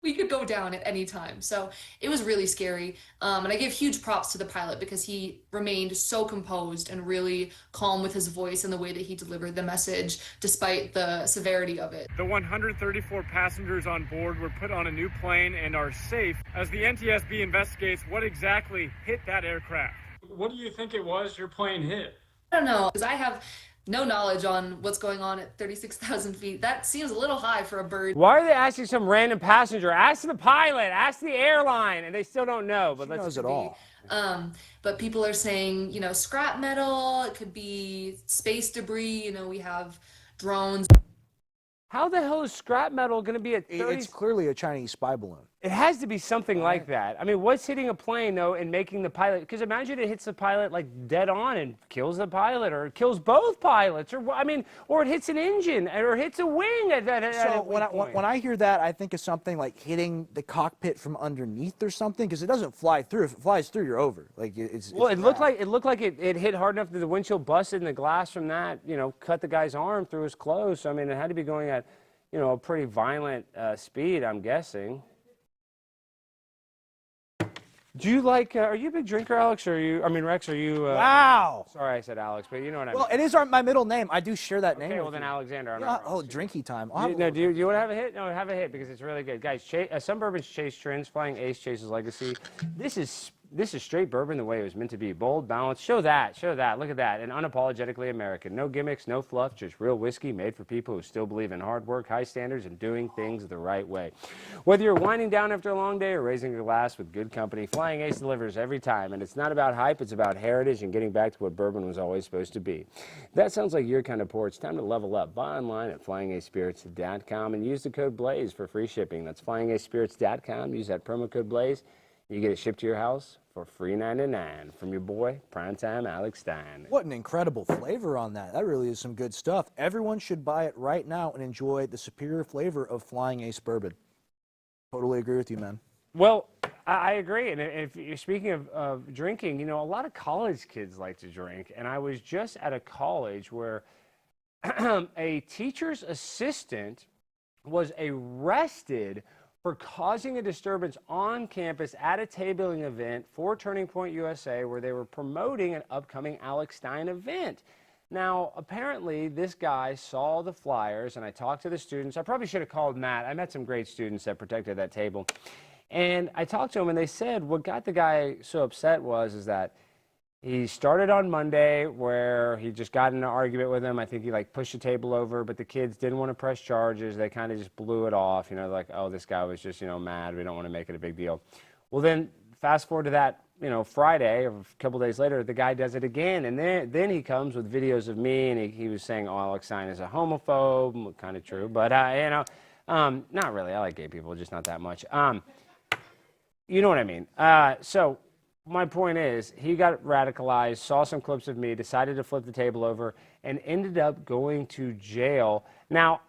we could go down at any time. So it was really scary. And I give huge props to the pilot because he remained so composed and really calm with his voice and the way that he delivered the message despite the severity of it. The 134 passengers on board were put on a new plane and are safe as the NTSB investigates what exactly hit that aircraft. What do you think it was your plane hit? I don't know, because I have no knowledge on what's going on at 36,000 feet. That seems a little high for a bird. Why are they asking some random passenger? Ask the pilot, ask the airline, and they still don't know. But let's knows it all. But people are saying, you know, scrap metal, it could be space debris, you know, we have drones. How the hell is scrap metal going to be at 30? It's clearly a Chinese spy balloon. It has to be something like that. I mean, what's hitting a plane, though, and making the pilot... Because imagine it hits the pilot, like, dead on and kills the pilot, or it kills both pilots, or, I mean, or it hits an engine, or it hits a wing So when I hear that, I think of something like hitting the cockpit from underneath or something, because it doesn't fly through. If it flies through, you're over. Like, Well, it looked like it hit hard enough that the windshield busted, and the glass from that, you know, cut the guy's arm through his clothes. So, I mean, it had to be going at, you know, a pretty violent speed, I'm guessing. Do you like, are you a big drinker, Alex, or are you, I mean, Rex, are you? Wow. Sorry I said Alex, but you know what I mean. Well, it is my middle name. I do share that name. Okay, well then Alexander. Yeah, drinky time. Do you want to have a hit? No, have a hit because it's really good. Guys, some bourbons chase trends. Flying Ace chases legacy. This is straight bourbon the way it was meant to be. Bold, balanced. Show that. Look at that. And unapologetically American. No gimmicks, no fluff, just real whiskey made for people who still believe in hard work, high standards, and doing things the right way. Whether you're winding down after a long day or raising a glass with good company, Flying Ace delivers every time. And it's not about hype, it's about heritage and getting back to what bourbon was always supposed to be. If that sounds like your kind of pour, it's time to level up. Buy online at flyingacespirits.com and use the code BLAZE for free shipping. That's flyingacespirits.com. Use that promo code BLAZE. You get it shipped to your house for free $3.99 from your boy, primetime Alex Stein. What an incredible flavor on that. That really is some good stuff. Everyone should buy it right now and enjoy the superior flavor of Flying Ace Bourbon. Totally agree with you, man. Well, I agree. And if you're speaking of drinking, you know, a lot of college kids like to drink. And I was just at a college where a teacher's assistant was arrested for causing a disturbance on campus at a tabling event for Turning Point USA where they were promoting an upcoming Alex Stein event. Now, apparently, this guy saw the flyers, and I talked to the students. I probably should have called Matt. I met some great students that protected that table. And I talked to them, and they said what got the guy so upset is that he started on Monday where he just got in an argument with him. I think he like pushed the table over, but the kids didn't want to press charges. They kind of just blew it off. You know, like, oh, this guy was just, you know, mad. We don't want to make it a big deal. Well, then fast forward to that, you know, Friday or a couple days later, the guy does it again. And then he comes with videos of me, and he was saying, oh, Alex Stein is a homophobe. Kind of true, but, you know, not really. I like gay people, just not that much. You know what I mean? So my point is, he got radicalized, saw some clips of me, decided to flip the table over, and ended up going to jail. Now,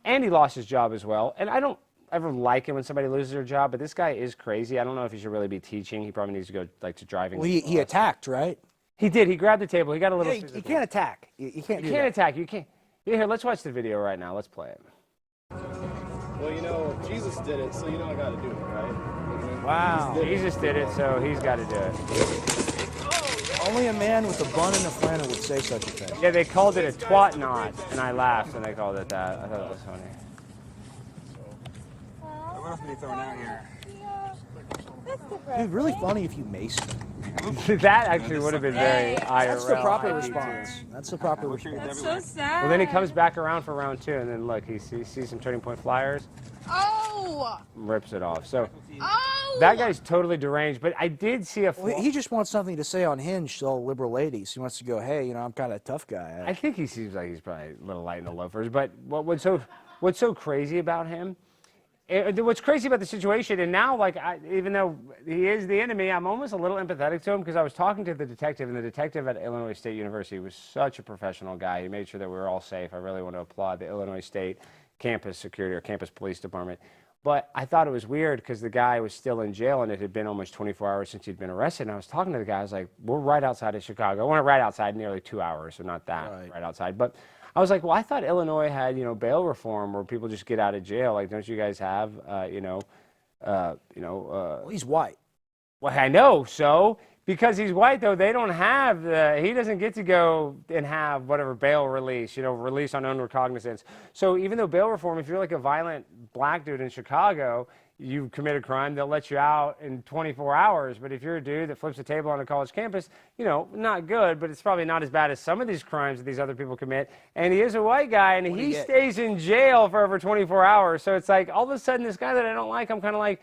and he lost his job as well. And I ever like it when somebody loses their job, but this guy is crazy. I don't know if he should really be teaching. He probably needs to go like to driving. Well, he attacked, right? He did. He grabbed the table. He got a little. Yeah, you can't attack. You can't. You can't attack. You can't. Yeah, here, let's watch the video right now. Let's play it. Well, you know, Jesus did it, so you know I got to do it, right? Wow. Jesus did it, so he's got to do it. Only a man with a bun and a flannel would say such a thing. Yeah, they called it a twat knot, and I laughed when they called it that. I thought it was funny. What else did he throw out here? Dude, really funny if you maced him. That actually would have been very IRL. That's the proper response. That's the proper response. That's so sad. Well, then he comes back around for round 2, and then look, he sees some Turning Point flyers, Oh! rips it off. So Oh! that guy's totally deranged. But I did see a. Well, he just wants something to say on Hinge to all liberal ladies. He wants to go, hey, you know, I'm kind of a tough guy. I think he seems like he's probably a little light in the loafers. But what's so crazy about him? What's crazy about the situation, and now, like, even though he is the enemy, I'm almost a little empathetic to him because I was talking to the detective, and the detective at Illinois State University was such a professional guy. He made sure that we were all safe. I really want to applaud the Illinois State campus security or campus police department. But I thought it was weird because the guy was still in jail, and it had been almost 24 hours since he'd been arrested. And I was talking to the guy. I was like, we're right outside of Chicago. We're right outside, nearly 2 hours, so not that right outside. But I was like, well, I thought Illinois had, you know, bail reform where people just get out of jail. Like, don't you guys have, Well, he's white. Well, I know. So because he's white, though, they don't have he doesn't get to go and have whatever bail release, release on own recognizance. So even though bail reform, if you're like a violent black dude in Chicago, you commit a crime, they'll let you out in 24 hours. But if you're a dude that flips a table on a college campus, not good, but it's probably not as bad as some of these crimes that these other people commit. And he is a white guy, and he stays in jail for over 24 hours. So it's like, all of a sudden, this guy that I don't like, I'm kind of like,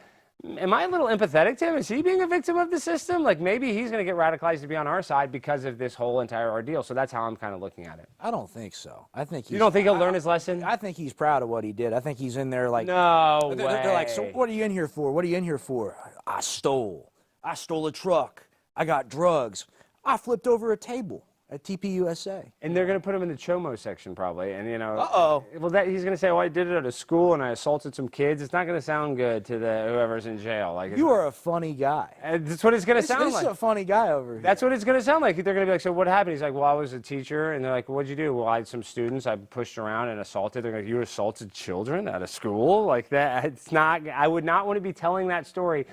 am I a little empathetic to him? Is he being a victim of the system? Like, maybe he's going to get radicalized to be on our side because of this whole entire ordeal. So that's how I'm kind of looking at it. I don't think so. I think he's, you don't think he'll learn his lesson? I think he's proud of what he did. I think he's in there like, no they're like, so what are you in here for? What are you in here for? I stole a truck. I got drugs. I flipped over a table at TPUSA. And they're going to put him in the Chomo section probably. And, Uh-oh. Well, he's going to say, well, I did it at a school and I assaulted some kids. It's not going to sound good to whoever's in jail. Like, you are a funny guy. That's what it's going to sound like. This is a funny guy over here. That's what it's going to sound like. They're going to be like, so what happened? He's like, well, I was a teacher. And they're like, what'd you do? Well, I had some students I pushed around and assaulted. They're like, you assaulted children at a school? Like that? It's not, I would not want to be telling that story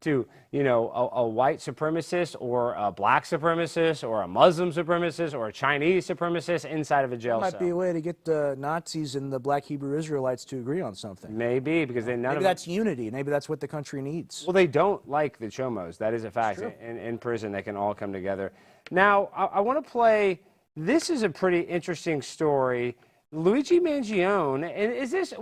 to, a white supremacist or a black supremacist or a Muslim supremacist or a Chinese supremacist inside of a jail cell. Might be a way to get the Nazis and the black Hebrew Israelites to agree on something. Maybe, because maybe that's unity. Maybe that's what the country needs. Well, they don't like the Chomos. That is a fact. In prison, they can all come together. Now, I want to play, this is a pretty interesting story. Luigi Mangione, and is this,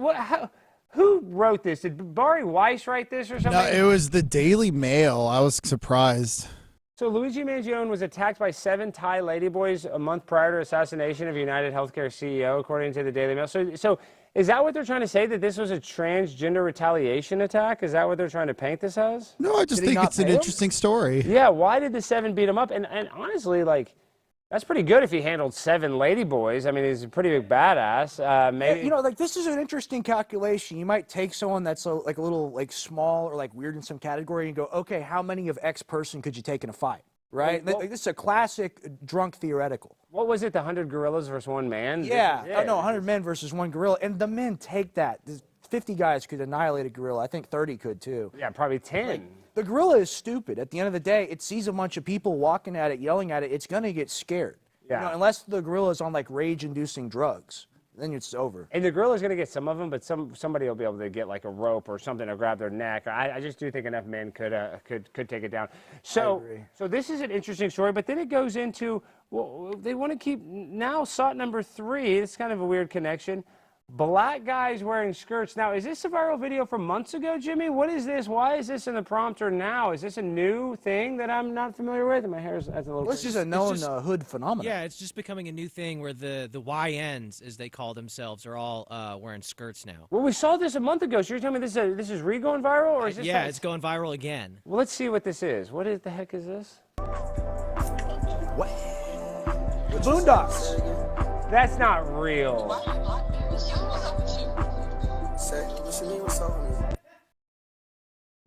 who wrote this? Did Bari Weiss write this or something? No, it was the Daily Mail. I was surprised. So Luigi Mangione was attacked by 7 Thai ladyboys a month prior to assassination of United Healthcare CEO, according to the Daily Mail. So is that what they're trying to say, that this was a transgender retaliation attack? Is that what they're trying to paint this as? No, I just think it's an interesting story. Yeah, why did the 7 beat him up? And honestly, like, that's pretty good if he handled 7 ladyboys. I mean, he's a pretty big badass. Maybe this is an interesting calculation. You might take someone that's like a little like small or like weird in some category and go, okay, how many of X person could you take in a fight? Right? This is a classic drunk theoretical. What was it? The 100 gorillas versus 1 man? Yeah. Oh, no, 100 men versus 1 gorilla, and the men take that. 50 guys could annihilate a gorilla. I think 30 could too. Yeah, probably 10. The gorilla is stupid. At the end of the day, it sees a bunch of people walking at it, yelling at it. It's going to get scared. Yeah. Unless the gorilla is on like rage-inducing drugs, then it's over. And the gorilla's going to get some of them, but somebody will be able to get like a rope or something to grab their neck. I just do think enough men could take it down. So this is an interesting story, but then it goes into, well, they want to keep now SOT number 3. It's kind of a weird connection. Black guys wearing skirts. Now, is this a viral video from months ago, Jimmy? What is this? Why is this in the prompter now? Is this a new thing that I'm not familiar with? My hair's that's a little. This is a known hood phenomenon. Yeah, it's just becoming a new thing where the YNs, as they call themselves, are all wearing skirts now. Well, we saw this a month ago. So you're telling me this is going viral, or is this? Yeah, it's going viral again. Well, let's see what this is. What the heck is this? What? The Boondocks. That's not real.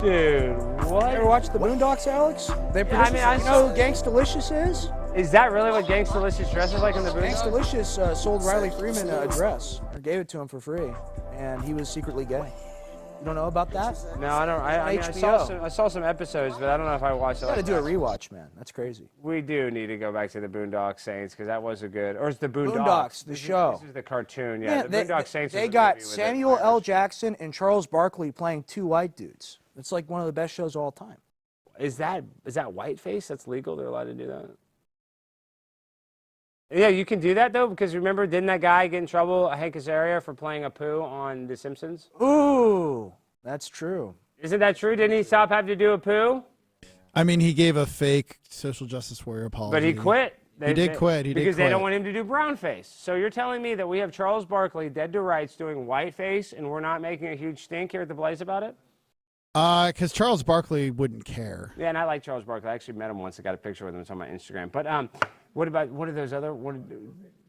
Dude, what? You ever watch the Boondocks, Alex? They produce, I you know who Gangstalicious is? Is that really what Gangstalicious dresses like in the Boondocks? Gangstalicious sold Riley Freeman a dress, or gave it to him for free, and he was secretly gay. You don't know about that? No, I don't. I mean, I saw some episodes, but I don't know if I watched it. You gotta do a rewatch, man. That's crazy. We do need to go back to the Boondock Saints because that was a good. Or it's the Boondocks. Boondocks, the show. This is the cartoon. Yeah, the Boondock Saints. They got Samuel L. Jackson and Charles Barkley playing two white dudes. It's like one of the best shows of all time. Is that whiteface? That's legal. They're allowed to do that. Yeah, you can do that though, because remember, didn't that guy get in trouble, Hank Azaria, for playing a poo on The Simpsons? Ooh, that's true. Isn't that true? Didn't he stop having to do a poo? I mean, he gave a fake social justice warrior apology. But he quit. He did quit. Because they don't want him to do brownface. So you're telling me that we have Charles Barkley, dead to rights, doing whiteface, and we're not making a huge stink here at the Blaze about it? Because Charles Barkley wouldn't care. Yeah, and I like Charles Barkley. I actually met him once. I got a picture with him. It's on my Instagram. But what are those other?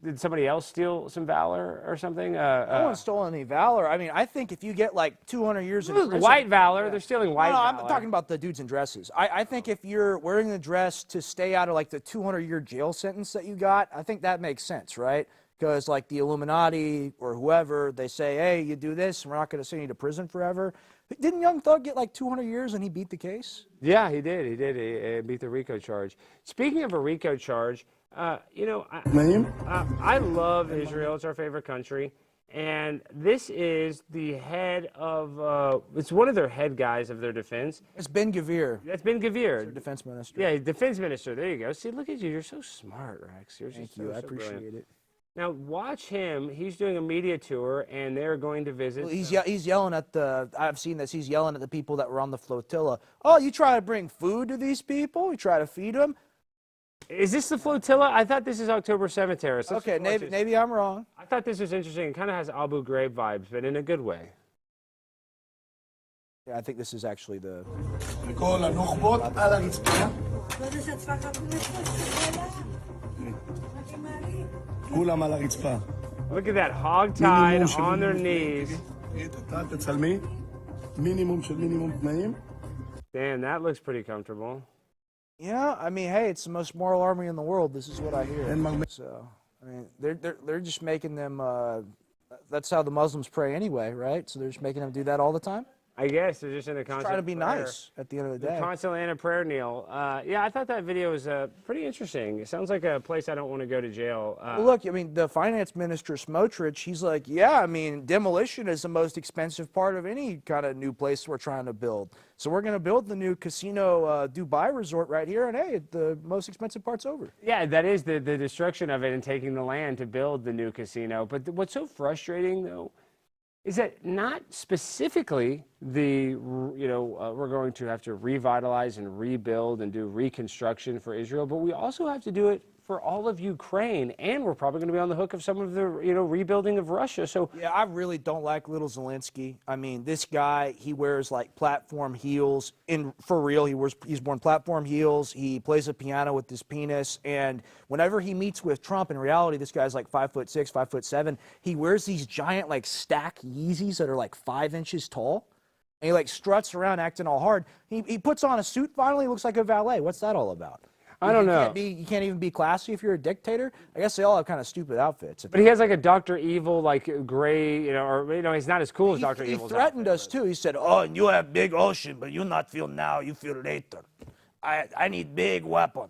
Did somebody else steal some valor or something? No one stole any valor. I mean, I think if you get like 200 years in prison, white valor, they're stealing white valor. I'm talking about the dudes in dresses. I think if you're wearing the dress to stay out of like the 200-year jail sentence that you got, I think that makes sense, right? Because like the Illuminati or whoever, they say, hey, you do this, and we're not going to send you to prison forever. Didn't Young Thug get like 200 years and he beat the case? Yeah, he did. He beat the RICO charge. Speaking of a RICO charge, you know, I love Israel. It's our favorite country. And this is the head of, it's one of their head guys of their defense. It's Ben Gvir. That's Ben Gvir. Their defense minister. Yeah, defense minister. There you go. See, look at you. You're so smart, Rex. Thank you. I appreciate it. Now, watch him. He's doing a media tour, and they're going to visit. Well, he's yelling at I've seen this, he's yelling at the people that were on the flotilla. Oh, you try to bring food to these people? You try to feed them? Is this the flotilla? I thought this is October Cemetery. So okay, maybe I'm wrong. I thought this was interesting. It kind of has Abu Ghraib vibes, but in a good way. Yeah, I think this is actually the... Look at that, hog-tied on their knees. Damn, that looks pretty comfortable. Yeah, I mean, hey, it's the most moral army in the world. This is what I hear. So, I mean, they're just making them. That's how the Muslims pray anyway, right? So they're just making them do that all the time. I guess they're just in a constant. Trying to be prayer. nice at the end of the day. They're constantly in a prayer kneel. Yeah, I thought that video was pretty interesting. It sounds like a place I don't want to go to jail. Well, look, I mean, the finance minister Smotrich, he's like, yeah, I mean, demolition is the most expensive part of any kind of new place we're trying to build. So we're going to build the new casino Dubai resort right here, and hey, the most expensive part's over. Yeah, that is the destruction of it and taking the land to build the new casino. But what's so frustrating, though, is that not specifically we're going to have to revitalize and rebuild and do reconstruction for Israel, but we also have to do it for all of Ukraine, and we're probably going to be on the hook of some of the rebuilding of Russia. So yeah, I really don't like little Zelensky. I mean, this guy, he wears like platform heels. For real, he's worn platform heels. He plays a piano with his penis, and whenever he meets with Trump, in reality, this guy's like 5'6", 5'7". He wears these giant like stack Yeezys that are like 5 inches tall, and he like struts around acting all hard. He puts on a suit finally, looks like a valet. What's that all about? I don't know. You can't even be classy if you're a dictator. I guess they all have kind of stupid outfits. But he has like a Dr. Evil, like gray, he's not as cool as Dr. Evil. He threatened us too. He said, "Oh, and you have big ocean, but you not feel now, you feel later. I need big weapon."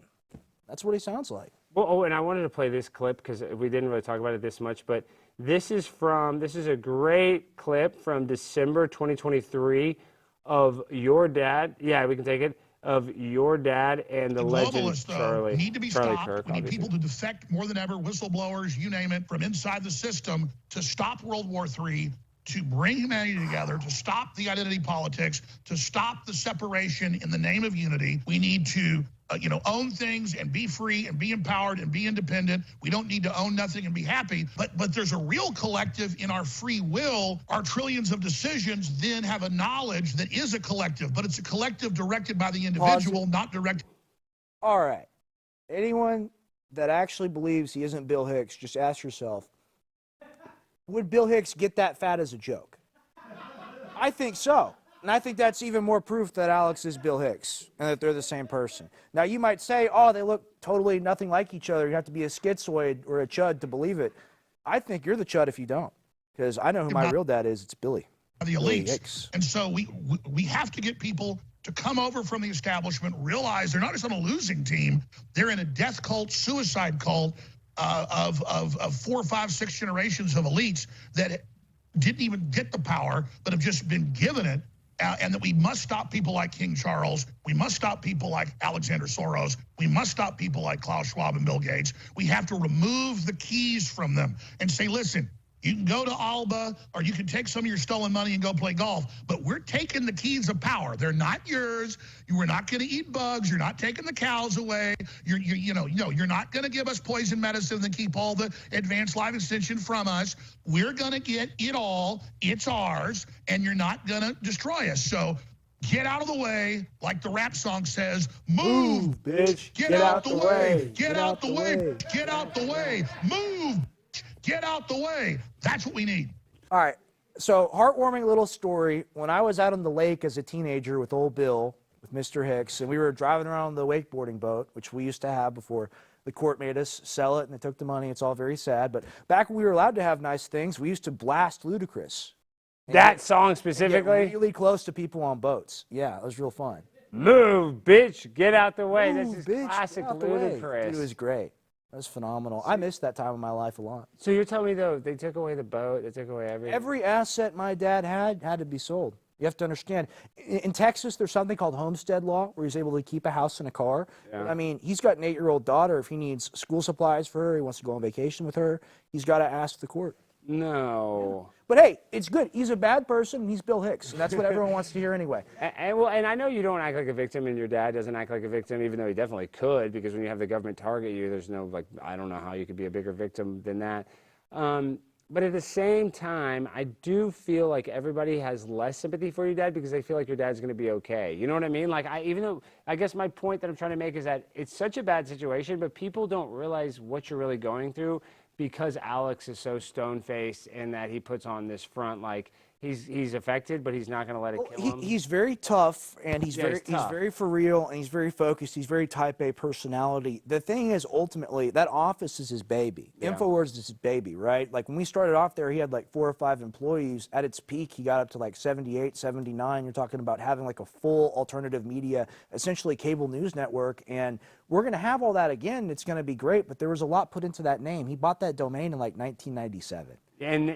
That's what he sounds like. Well, and I wanted to play this clip because we didn't really talk about it this much, but this is a great clip from December 2023 of your dad. Yeah, we can take it. Of your dad and the legend Charlie. Need to be Charlie stopped. Kirk, We need obviously. people to defect more than ever, whistleblowers, you name it, from inside the system to stop World War III, to bring humanity together, to stop the identity politics, to stop the separation in the name of unity. We need to own things and be free and be empowered and be independent. We don't need to own nothing and be happy. But there's a real collective in our free will. Our trillions of decisions then have a knowledge that is a collective, but it's a collective directed by the individual, not directed. All right. Anyone that actually believes he isn't Bill Hicks, just ask yourself, would Bill Hicks get that fat as a joke? I think so. And I think that's even more proof that Alex is Bill Hicks and that they're the same person. Now, you might say, oh, they look totally nothing like each other. You have to be a schizoid or a chud to believe it. I think you're the chud if you don't, because I know who my real dad is. It's Billy. The elites. And so we have to get people to come over from the establishment, realize they're not just on a losing team, they're in a death cult, suicide cult of 4, 5, 6 generations of elites that didn't even get the power, but have just been given it. And that we must stop people like King Charles. We must stop people like Alexander Soros. We must stop people like Klaus Schwab and Bill Gates. We have to remove the keys from them and say, listen, you can go to Alba or you can take some of your stolen money and go play golf, but we're taking the keys of power. They're not yours. We're not going to eat bugs. You're not taking the cows away. You're not going to give us poison medicine and keep all the advanced life extension from us. We're going to get it all. It's ours, and you're not going to destroy us. So get out of the way, like the rap song says, move, bitch. Get out the way. Get out the way. Get out the way. Move. Get out the way. That's what we need. All right. So, heartwarming little story. When I was out on the lake as a teenager with old Bill, with Mr. Hicks, and we were driving around the wakeboarding boat, which we used to have before the court made us sell it and they took the money. It's all very sad. But back when we were allowed to have nice things, we used to blast Ludacris. That song specifically? Get really close to people on boats. Yeah, it was real fun. Move, bitch. Get out the way. Move, this is bitch, classic get out the way. Ludacris. Dude, it was great. That was phenomenal. I missed that time of my life a lot. So you're telling me, though, they took away the boat, they took away everything? Every asset my dad had to be sold. You have to understand. In Texas, there's something called homestead law where he's able to keep a house and a car. Yeah. I mean, he's got an 8-year-old daughter. If he needs school supplies for her, he wants to go on vacation with her, he's got to ask the court. No. But hey, it's good. He's a bad person, and he's Bill Hicks, and that's what everyone wants to hear anyway. And I know you don't act like a victim, and your dad doesn't act like a victim, even though he definitely could, because when you have the government target you, there's no, like, I don't know how you could be a bigger victim than that. But at the same time, I do feel like everybody has less sympathy for your dad because they feel like your dad's going to be okay. You know what I mean? Like, even though, I guess my point that I'm trying to make is that it's such a bad situation, but people don't realize what you're really going through because Alex is so stone-faced and that he puts on this front like he's affected, but he's not going to let it kill him. He's very tough, and he's very for real, and he's very focused. He's very type A personality. The thing is, ultimately, that office is his baby. Yeah. Infowars is his baby, right? Like, when we started off there, he had like 4 or 5 employees. At its peak, he got up to like 78, 79. You're talking about having like a full alternative media, essentially cable news network, and we're going to have all that again. It's going to be great, but there was a lot put into that name. He bought that domain in like 1997. And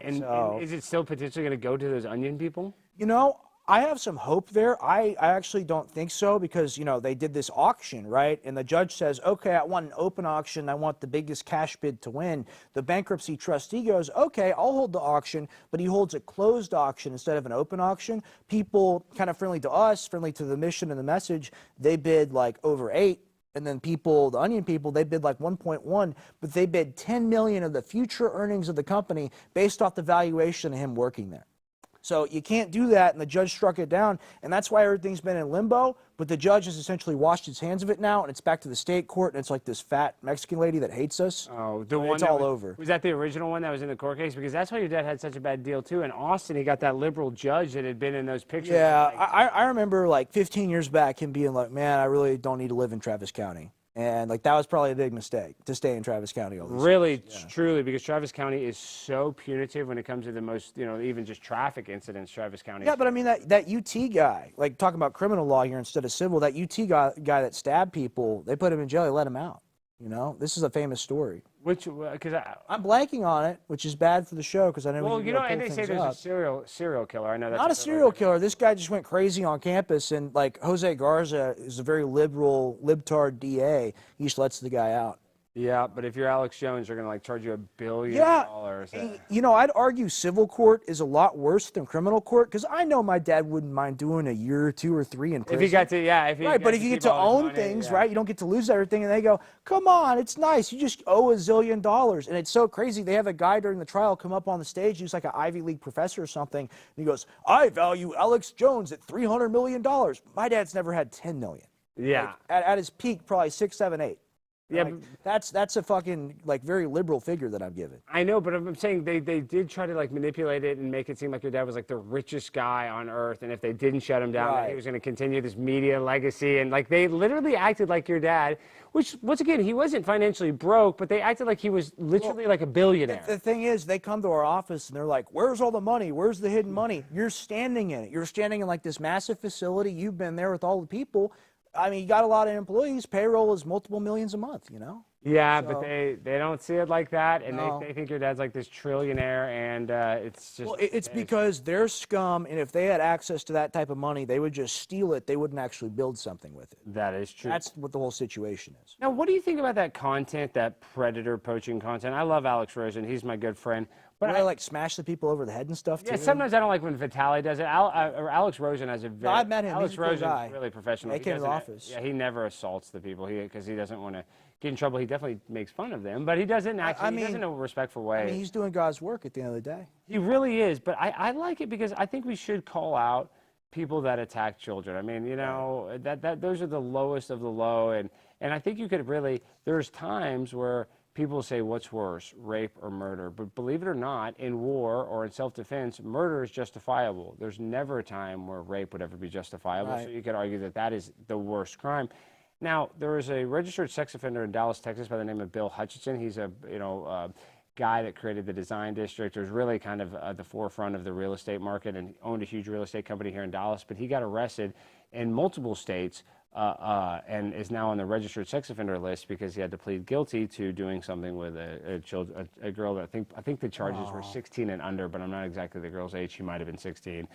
is it still potentially going to go to those onion people? You know, I have some hope there. I actually don't think so because, you know, they did this auction, right? And the judge says, okay, I want an open auction. I want the biggest cash bid to win. The bankruptcy trustee goes, okay, I'll hold the auction, but he holds a closed auction instead of an open auction. People kind of friendly to us, friendly to the mission and the message, they bid like over 8. And then people, the onion people, they bid like 1.1, but they bid 10 million of the future earnings of the company based off the valuation of him working there. So you can't do that, and the judge struck it down, and that's why everything's been in limbo, but the judge has essentially washed his hands of it now, and it's back to the state court, and it's like this fat Mexican lady that hates us. Oh, the one it's all over. Was that the original one that was in the court case? Because that's why your dad had such a bad deal, too. In Austin, he got that liberal judge that had been in those pictures. Yeah, I remember like 15 years back him being like, man, I really don't need to live in Travis County. And like that was probably a big mistake to stay in Travis County all these Really, years. truly, because Travis County is so punitive when it comes to the most, you know, even just traffic incidents. Travis County. Yeah, but I mean that UT guy, like talking about criminal law here instead of civil. That UT guy that stabbed people, they put him in jail, they let him out. You know, this is a famous story. Which, because I'm blanking on it, which is bad for the show because I know. Well, you know, and they say there's a serial killer. I know that's not a serial killer. This guy just went crazy on campus, and like Jose Garza is a very liberal, libtard DA. He just lets the guy out. Yeah, but if you're Alex Jones, they're gonna like charge you $1 billion. You know, I'd argue civil court is a lot worse than criminal court because I know my dad wouldn't mind doing a year or 2 or 3 in prison. If he got to, yeah, if he right, but if you get to own things, right, you don't get to lose everything, and they go, come on, it's nice, you just owe $1 zillion, and it's so crazy. They have a guy during the trial come up on the stage, he's like an Ivy League professor or something, and he goes, I value Alex Jones at $300 million. My dad's never had $10 million. Yeah. Like, at his peak, probably 6, 7, 8. Yeah, Like, that's a fucking like very liberal figure that I'm giving. I know, but I'm saying they did try to like manipulate it and make it seem like your dad was like the richest guy on earth, and if they didn't shut him down, that he was going to continue this media legacy, and like they literally acted like your dad, which once again he wasn't financially broke, but they acted like he was literally like a billionaire. The thing is, they come to our office and they're like, "Where's all the money? Where's the hidden money?" You're standing in it. You're standing in like this massive facility. You've been there with all the people. I mean, you got a lot of employees. Payroll is multiple millions a month, you know? Yeah, So- but they don't see it like that, and they think your dad's like this trillionaire, and it's just... Well, it's because they're scum, and if they had access to that type of money, they would just steal it. They wouldn't actually build something with it. That is true. That's what the whole situation is. Now, what do you think about that content, that predator poaching content? I love Alex Rosen. He's my good friend. But I like smash the people over the head and stuff, too. Yeah, sometimes I don't like when Vitaly does it. Alex Rosen has a very... No, I've met him. Alex He's a cool Rosen's guy. really professional. They He came to the doesn't- office. Yeah, he never assaults the people because he doesn't want to get in trouble. He definitely makes fun of them, but he doesn't actually. He does it in a respectful way. I mean, he's doing God's work at the end of the day. He really is, but I like it because I think we should call out people that attack children. I mean, you know, those are the lowest of the low, and I think you could really, there's times where people say, what's worse, rape or murder? But believe it or not, in war or in self-defense, murder is justifiable. There's never a time where rape would ever be justifiable, Right. so you could argue that that is the worst crime. Now, there was a registered sex offender in Dallas, Texas by the name of Bill Hutchinson. He's a, guy that created the design district. It was really kind of at the forefront of the real estate market and owned a huge real estate company here in Dallas. But he got arrested in multiple states and is now on the registered sex offender list because he had to plead guilty to doing something with a girl that I think the charges were 16 and under, but I'm not exactly the girl's age. She might have been 16.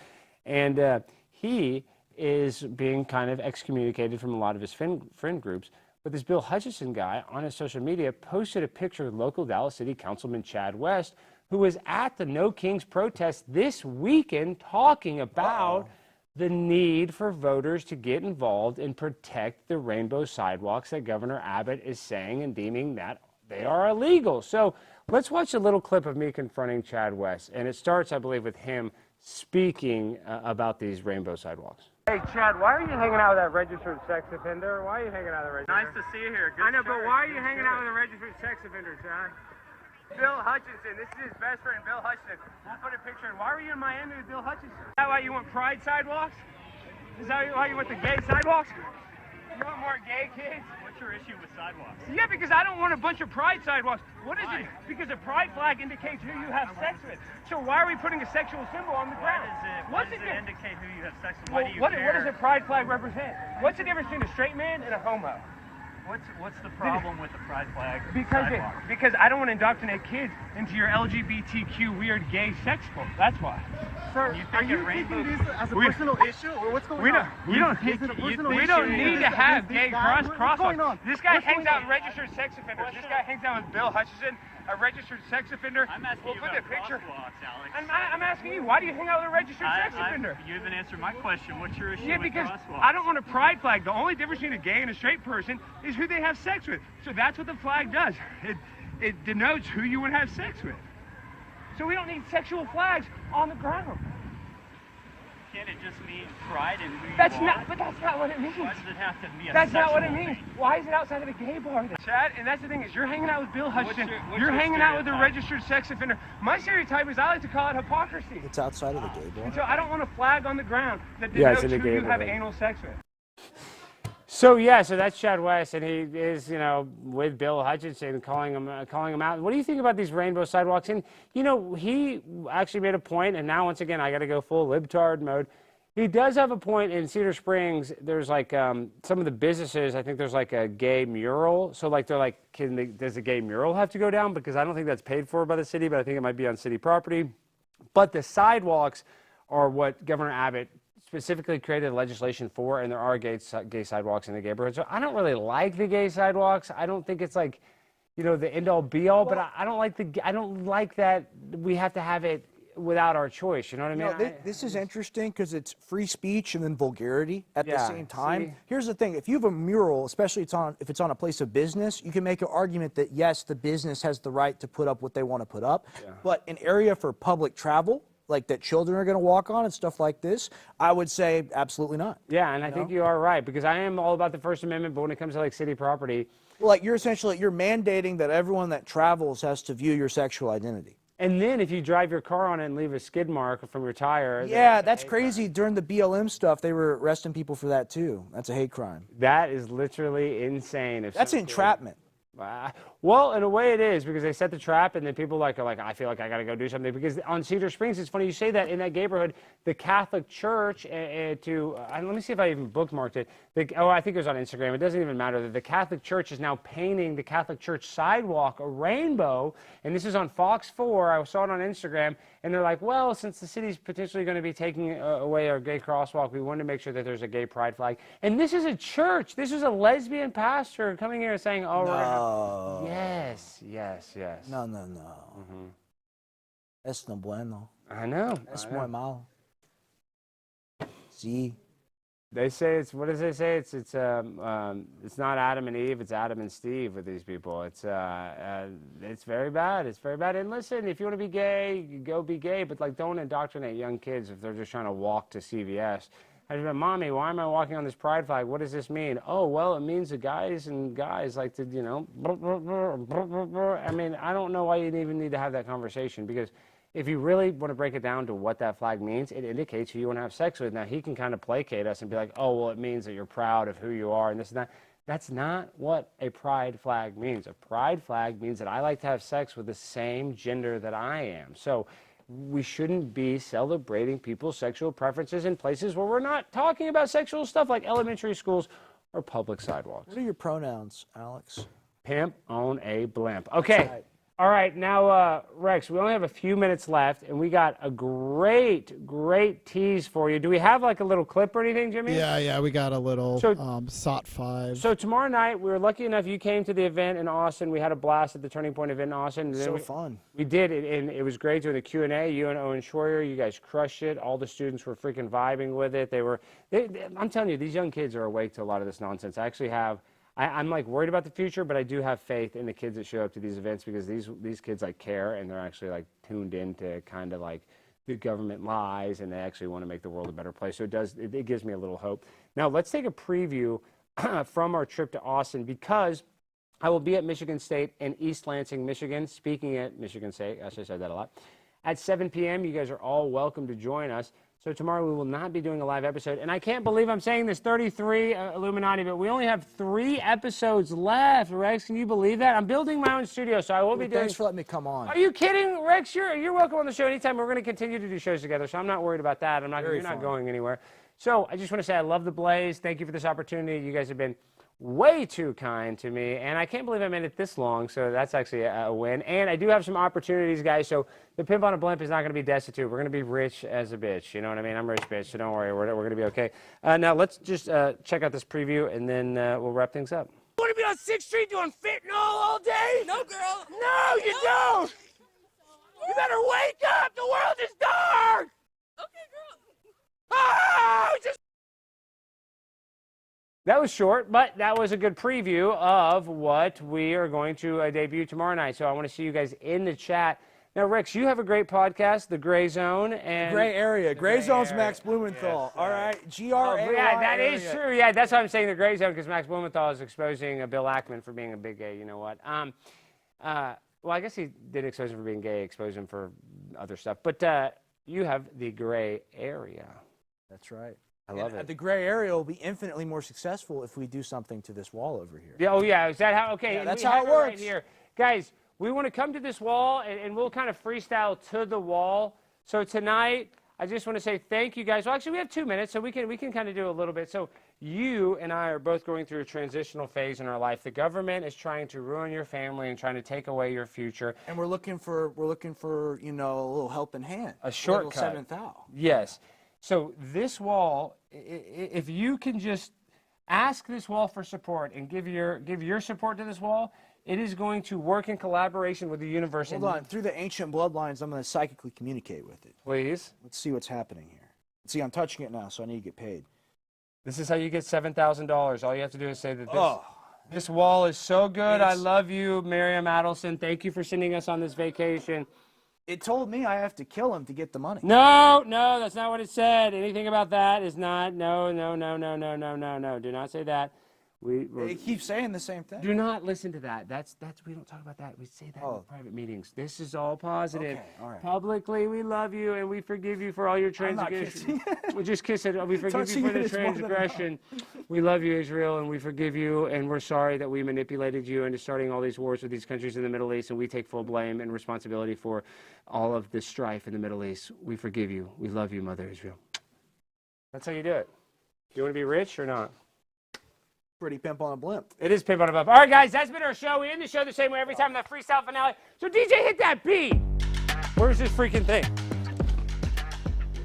And he is being kind of excommunicated from a lot of his friend groups. But this Bill Hutchinson guy on his social media posted a picture of local Dallas City Councilman Chad West, who was at the No Kings protest this weekend talking about the need for voters to get involved and protect the rainbow sidewalks that Governor Abbott is saying and deeming that they are illegal. So let's watch a little clip of me confronting Chad West. And it starts, I believe, with him speaking about these rainbow sidewalks. Hey, Chad, why are you hanging out with that registered sex offender? Why are you hanging out with that registered? Nice to see you here. Good I know, but shirt. why are you Good hanging shirt. out with a registered sex offender, Chad? Bill Hutchinson. This is his best friend, Bill Hutchinson. We'll put a picture in. Why were you in Miami with Bill Hutchinson? Is that why you want pride sidewalks? Is that why you want the gay sidewalks? You want more gay kids? What's your issue with sidewalks? Yeah, because I don't want a bunch of pride sidewalks. What is it? Because a pride flag indicates who you have sex with. So why are we putting a sexual symbol on the ground? Why does it indicate who you have sex with? Well, Why do you what care? does a pride flag represent? What's the difference between a straight man and a homo? What's the problem with the pride flag Because because I don't want to indoctrinate kids into your LGBTQ weird gay sex cult. That's why. Sir, You think are a rainbow- taking this as a We- personal issue, or what's going We on? don't- we don't- Is it a you personal we issue? don't need to have This gay guy- crosswalks. what's going on? This guy What's hangs going out on? with registered sex offenders. This guy hangs out with Bill Hutchinson, a registered sex offender. I'm asking We'll you put about the picture. crosswalks, Alex. I'm asking you, why do you hang out with a registered sex offender? You haven't answered my question. What's your issue Yeah, with because crosswalks? I don't want a pride flag. The only difference between a gay and a straight person is who they have sex with. So that's what the flag does. It denotes who you would have sex with. So we don't need sexual flags on the ground. Can't it just mean pride in who you That's are? not, but that's not what it means. Why does it have to be a That's not what it sexual means. thing? Why is it outside of a gay bar then? Chad, and that's the thing is you're hanging out with Bill Hutchinson. what's You're your hanging out with a stereotype? registered sex offender. My stereotype is I like to call it hypocrisy. It's outside of the gay bar. And so I don't want a flag on the ground that Yeah, it's denotes in who the you gay have bar. anal sex with. So that's Chad West, and he is, with Bill Hutchinson, calling him out. What do you think about these rainbow sidewalks? And he actually made a point, and now once again I got to go full libtard mode. He does have a point in Cedar Springs. There's like some of the businesses. I think there's like a gay mural. So like they're like, does a gay mural have to go down? Because I don't think that's paid for by the city, but I think it might be on city property. But the sidewalks are what Governor Abbott specifically created legislation for, and there are gay sidewalks in the neighborhood. So I don't really like the gay sidewalks. I don't think it's like, the end all be all. But I don't like that we have to have it without our choice. You know what I mean? This is interesting because it's free speech and then vulgarity at the Yeah, same time. see? Here's the thing: if you have a mural, especially if it's on a place of business, you can make an argument that yes, the business has the right to put up what they want to put up. Yeah. But an area for public travel, like that children are going to walk on and stuff like this, I would say absolutely not. Yeah, and I think you are right, because I am all about the First Amendment, but when it comes to like city property, well, like you're essentially you're mandating that everyone that travels has to view your sexual identity. and then if you drive your car on it and leave a skid mark from your tire, Yeah, that's crazy. During the BLM stuff, they were arresting people for that too. That's a hate crime. that is literally insane. If That's some kid- entrapment. Well, in a way it is, because they set the trap and then people are like, I feel like I got to go do something. Because on Cedar Springs, it's funny you say that, in that neighborhood, the Catholic Church, let me see if I even bookmarked it. I think it was on Instagram. It doesn't even matter. The Catholic Church is now painting the Catholic Church sidewalk a rainbow. And this is on Fox 4. I saw it on Instagram. And they're like, well, since the city's potentially going to be taking away our gay crosswalk, we wanted to make sure that there's a gay pride flag. And this is a church. This is a lesbian pastor coming here and saying, oh, No. yes. No. Mm-hmm. Es no bueno. I know. Es muy malo. Sí. They say it's, what does they say? It's not Adam and Eve, it's Adam and Steve with these people. It's very bad. It's very bad. And listen, if you want to be gay, go be gay, but like don't indoctrinate young kids if they're just trying to walk to CVS. I just went, Mommy, why am I walking on this pride flag? What does this mean? Oh, well, it means that guys like to, I mean, I don't know why you even need to have that conversation, because if you really want to break it down to what that flag means, it indicates who you want to have sex with. Now, he can kind of placate us and be like, oh, well, it means that you're proud of who you are and this and that. That's not what a pride flag means. A pride flag means that I like to have sex with the same gender that I am. So we shouldn't be celebrating people's sexual preferences in places where we're not talking about sexual stuff, like elementary schools or public sidewalks. What are your pronouns, Alex? Pimp on a blimp. Okay. All right, now, Rex, we only have a few minutes left, and we got a great tease for you. Do we have like a little clip or anything, Jimmy? Yeah, we got a little SOT 5. So tomorrow night, we were lucky enough, you came to the event in Austin. We had a blast at the Turning Point event in Austin. So fun. We did, and it was great doing the Q&A. You and Owen Schroyer, you guys crushed it. All the students were freaking vibing with it. I'm telling you, these young kids are awake to a lot of this nonsense. I actually have... I'm like worried about the future, but I do have faith in the kids that show up to these events, because these kids like care, and they're actually like tuned into kind of like the government lies, and they actually want to make the world a better place. So it gives me a little hope. Now let's take a preview from our trip to Austin, because I will be at Michigan State in East Lansing, Michigan, speaking at Michigan State. I should have said that a lot. At 7 p.m., you guys are all welcome to join us. So tomorrow we will not be doing a live episode. And I can't believe I'm saying this, 33 Illuminati, but we only have 3 episodes left. Rex, can you believe that? I'm building my own studio, so I will be doing... Thanks for letting me come on. Are you kidding, Rex? You're welcome on the show anytime. We're going to continue to do shows together, so I'm not worried about that. You're not going anywhere. So I just want to say I love the Blaze. Thank you for this opportunity. You guys have been way too kind to me, and I can't believe I made it this long, so that's actually a win. And I do have some opportunities, guys, so the Pimp on a Blimp is not going to be destitute. We're going to be rich as a bitch, you know what I mean? I'm rich, bitch, so don't worry, we're going to be okay. Now, let's just check out this preview, and then we'll wrap things up. You want to be on 6th Street doing fentanyl all day? No, girl. No, you don't! You better wake up! The world is dark! Okay, girl. Oh, That was short, but that was a good preview of what we are going to debut tomorrow night. So I want to see you guys in the chat. Now, Rex, you have a great podcast, The Gray Zone. And Gray Area. Gray Zone's Max Blumenthal. Yes, all right. G-R-A-Y. Yeah, that is true. Yeah, that's why I'm saying The Gray Zone, because Max Blumenthal is exposing Bill Ackman for being a big gay. You know what? Well, I guess he did expose him for being gay, expose him for other stuff. But you have The Gray Area. That's right. I love it. The gray area will be infinitely more successful if we do something to this wall over here. Yeah, oh, yeah. Is that how? Okay. Yeah, that's how it works. Right here. Guys, we want to come to this wall, and we'll kind of freestyle to the wall. So tonight, I just want to say thank you, guys. Well, actually, we have 2 minutes, so we can kind of do a little bit. So you and I are both going through a transitional phase in our life. The government is trying to ruin your family and trying to take away your future. And we're looking for a little helping hand. A shortcut. A little 7th hour. Yes. So this wall, if you can just ask this wall for support and give your support to this wall, it is going to work in collaboration with the universe. Hold on. Through the ancient bloodlines, I'm going to psychically communicate with it. Please. Let's see what's happening here. See, I'm touching it now, so I need to get paid. This is how you get $7,000. All you have to do is say that this wall is so good. I love you, Miriam Adelson. Thank you for sending us on this vacation. It told me I have to kill him to get the money. No, that's not what it said. Anything about that is not. No. Do not say that. They keep saying the same thing. Do not listen to that. That's we don't talk about that. We say that in private meetings. This is all positive. Okay, all right. Publicly, we love you and we forgive you for all your transgressions. We just kiss it. We forgive you for the transgression. We love you, Israel, and we forgive you, and we're sorry that we manipulated you into starting all these wars with these countries in the Middle East, and we take full blame and responsibility for all of this strife in the Middle East. We forgive you. We love you, Mother Israel. That's how you do it. Do you want to be rich or not? Pretty pimp on a blimp. It is pimp on a blimp. All right, guys, that's been our show. We end the show the same way every time, that freestyle finale. So, DJ, hit that beat. Where's this freaking thing?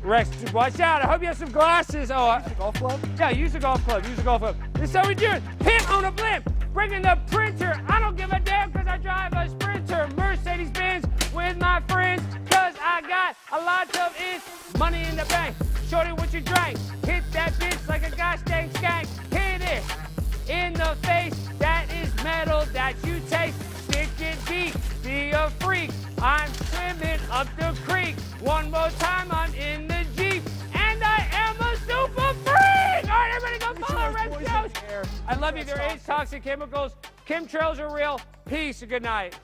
Rex, watch out. I hope you have some glasses. Oh, use a golf club? Yeah, use a golf club. Use a golf club. This is how we do it. Pimp on a blimp. Bringing the printer. I don't give a damn because I drive a Sprinter. Mercedes-Benz with my friends because I got a lot of money in the bank. Shorty, what you drank? Hit that bitch like a gosh dang skank. Hit it in the face, that is metal that you taste. Stick it deep, be a freak. I'm swimming up the creek. One more time, I'm in the Jeep, and I am a super freak! All right, everybody go follow Red Jones. I love you. There is toxic chemicals. Chemtrails are real. Peace and good night.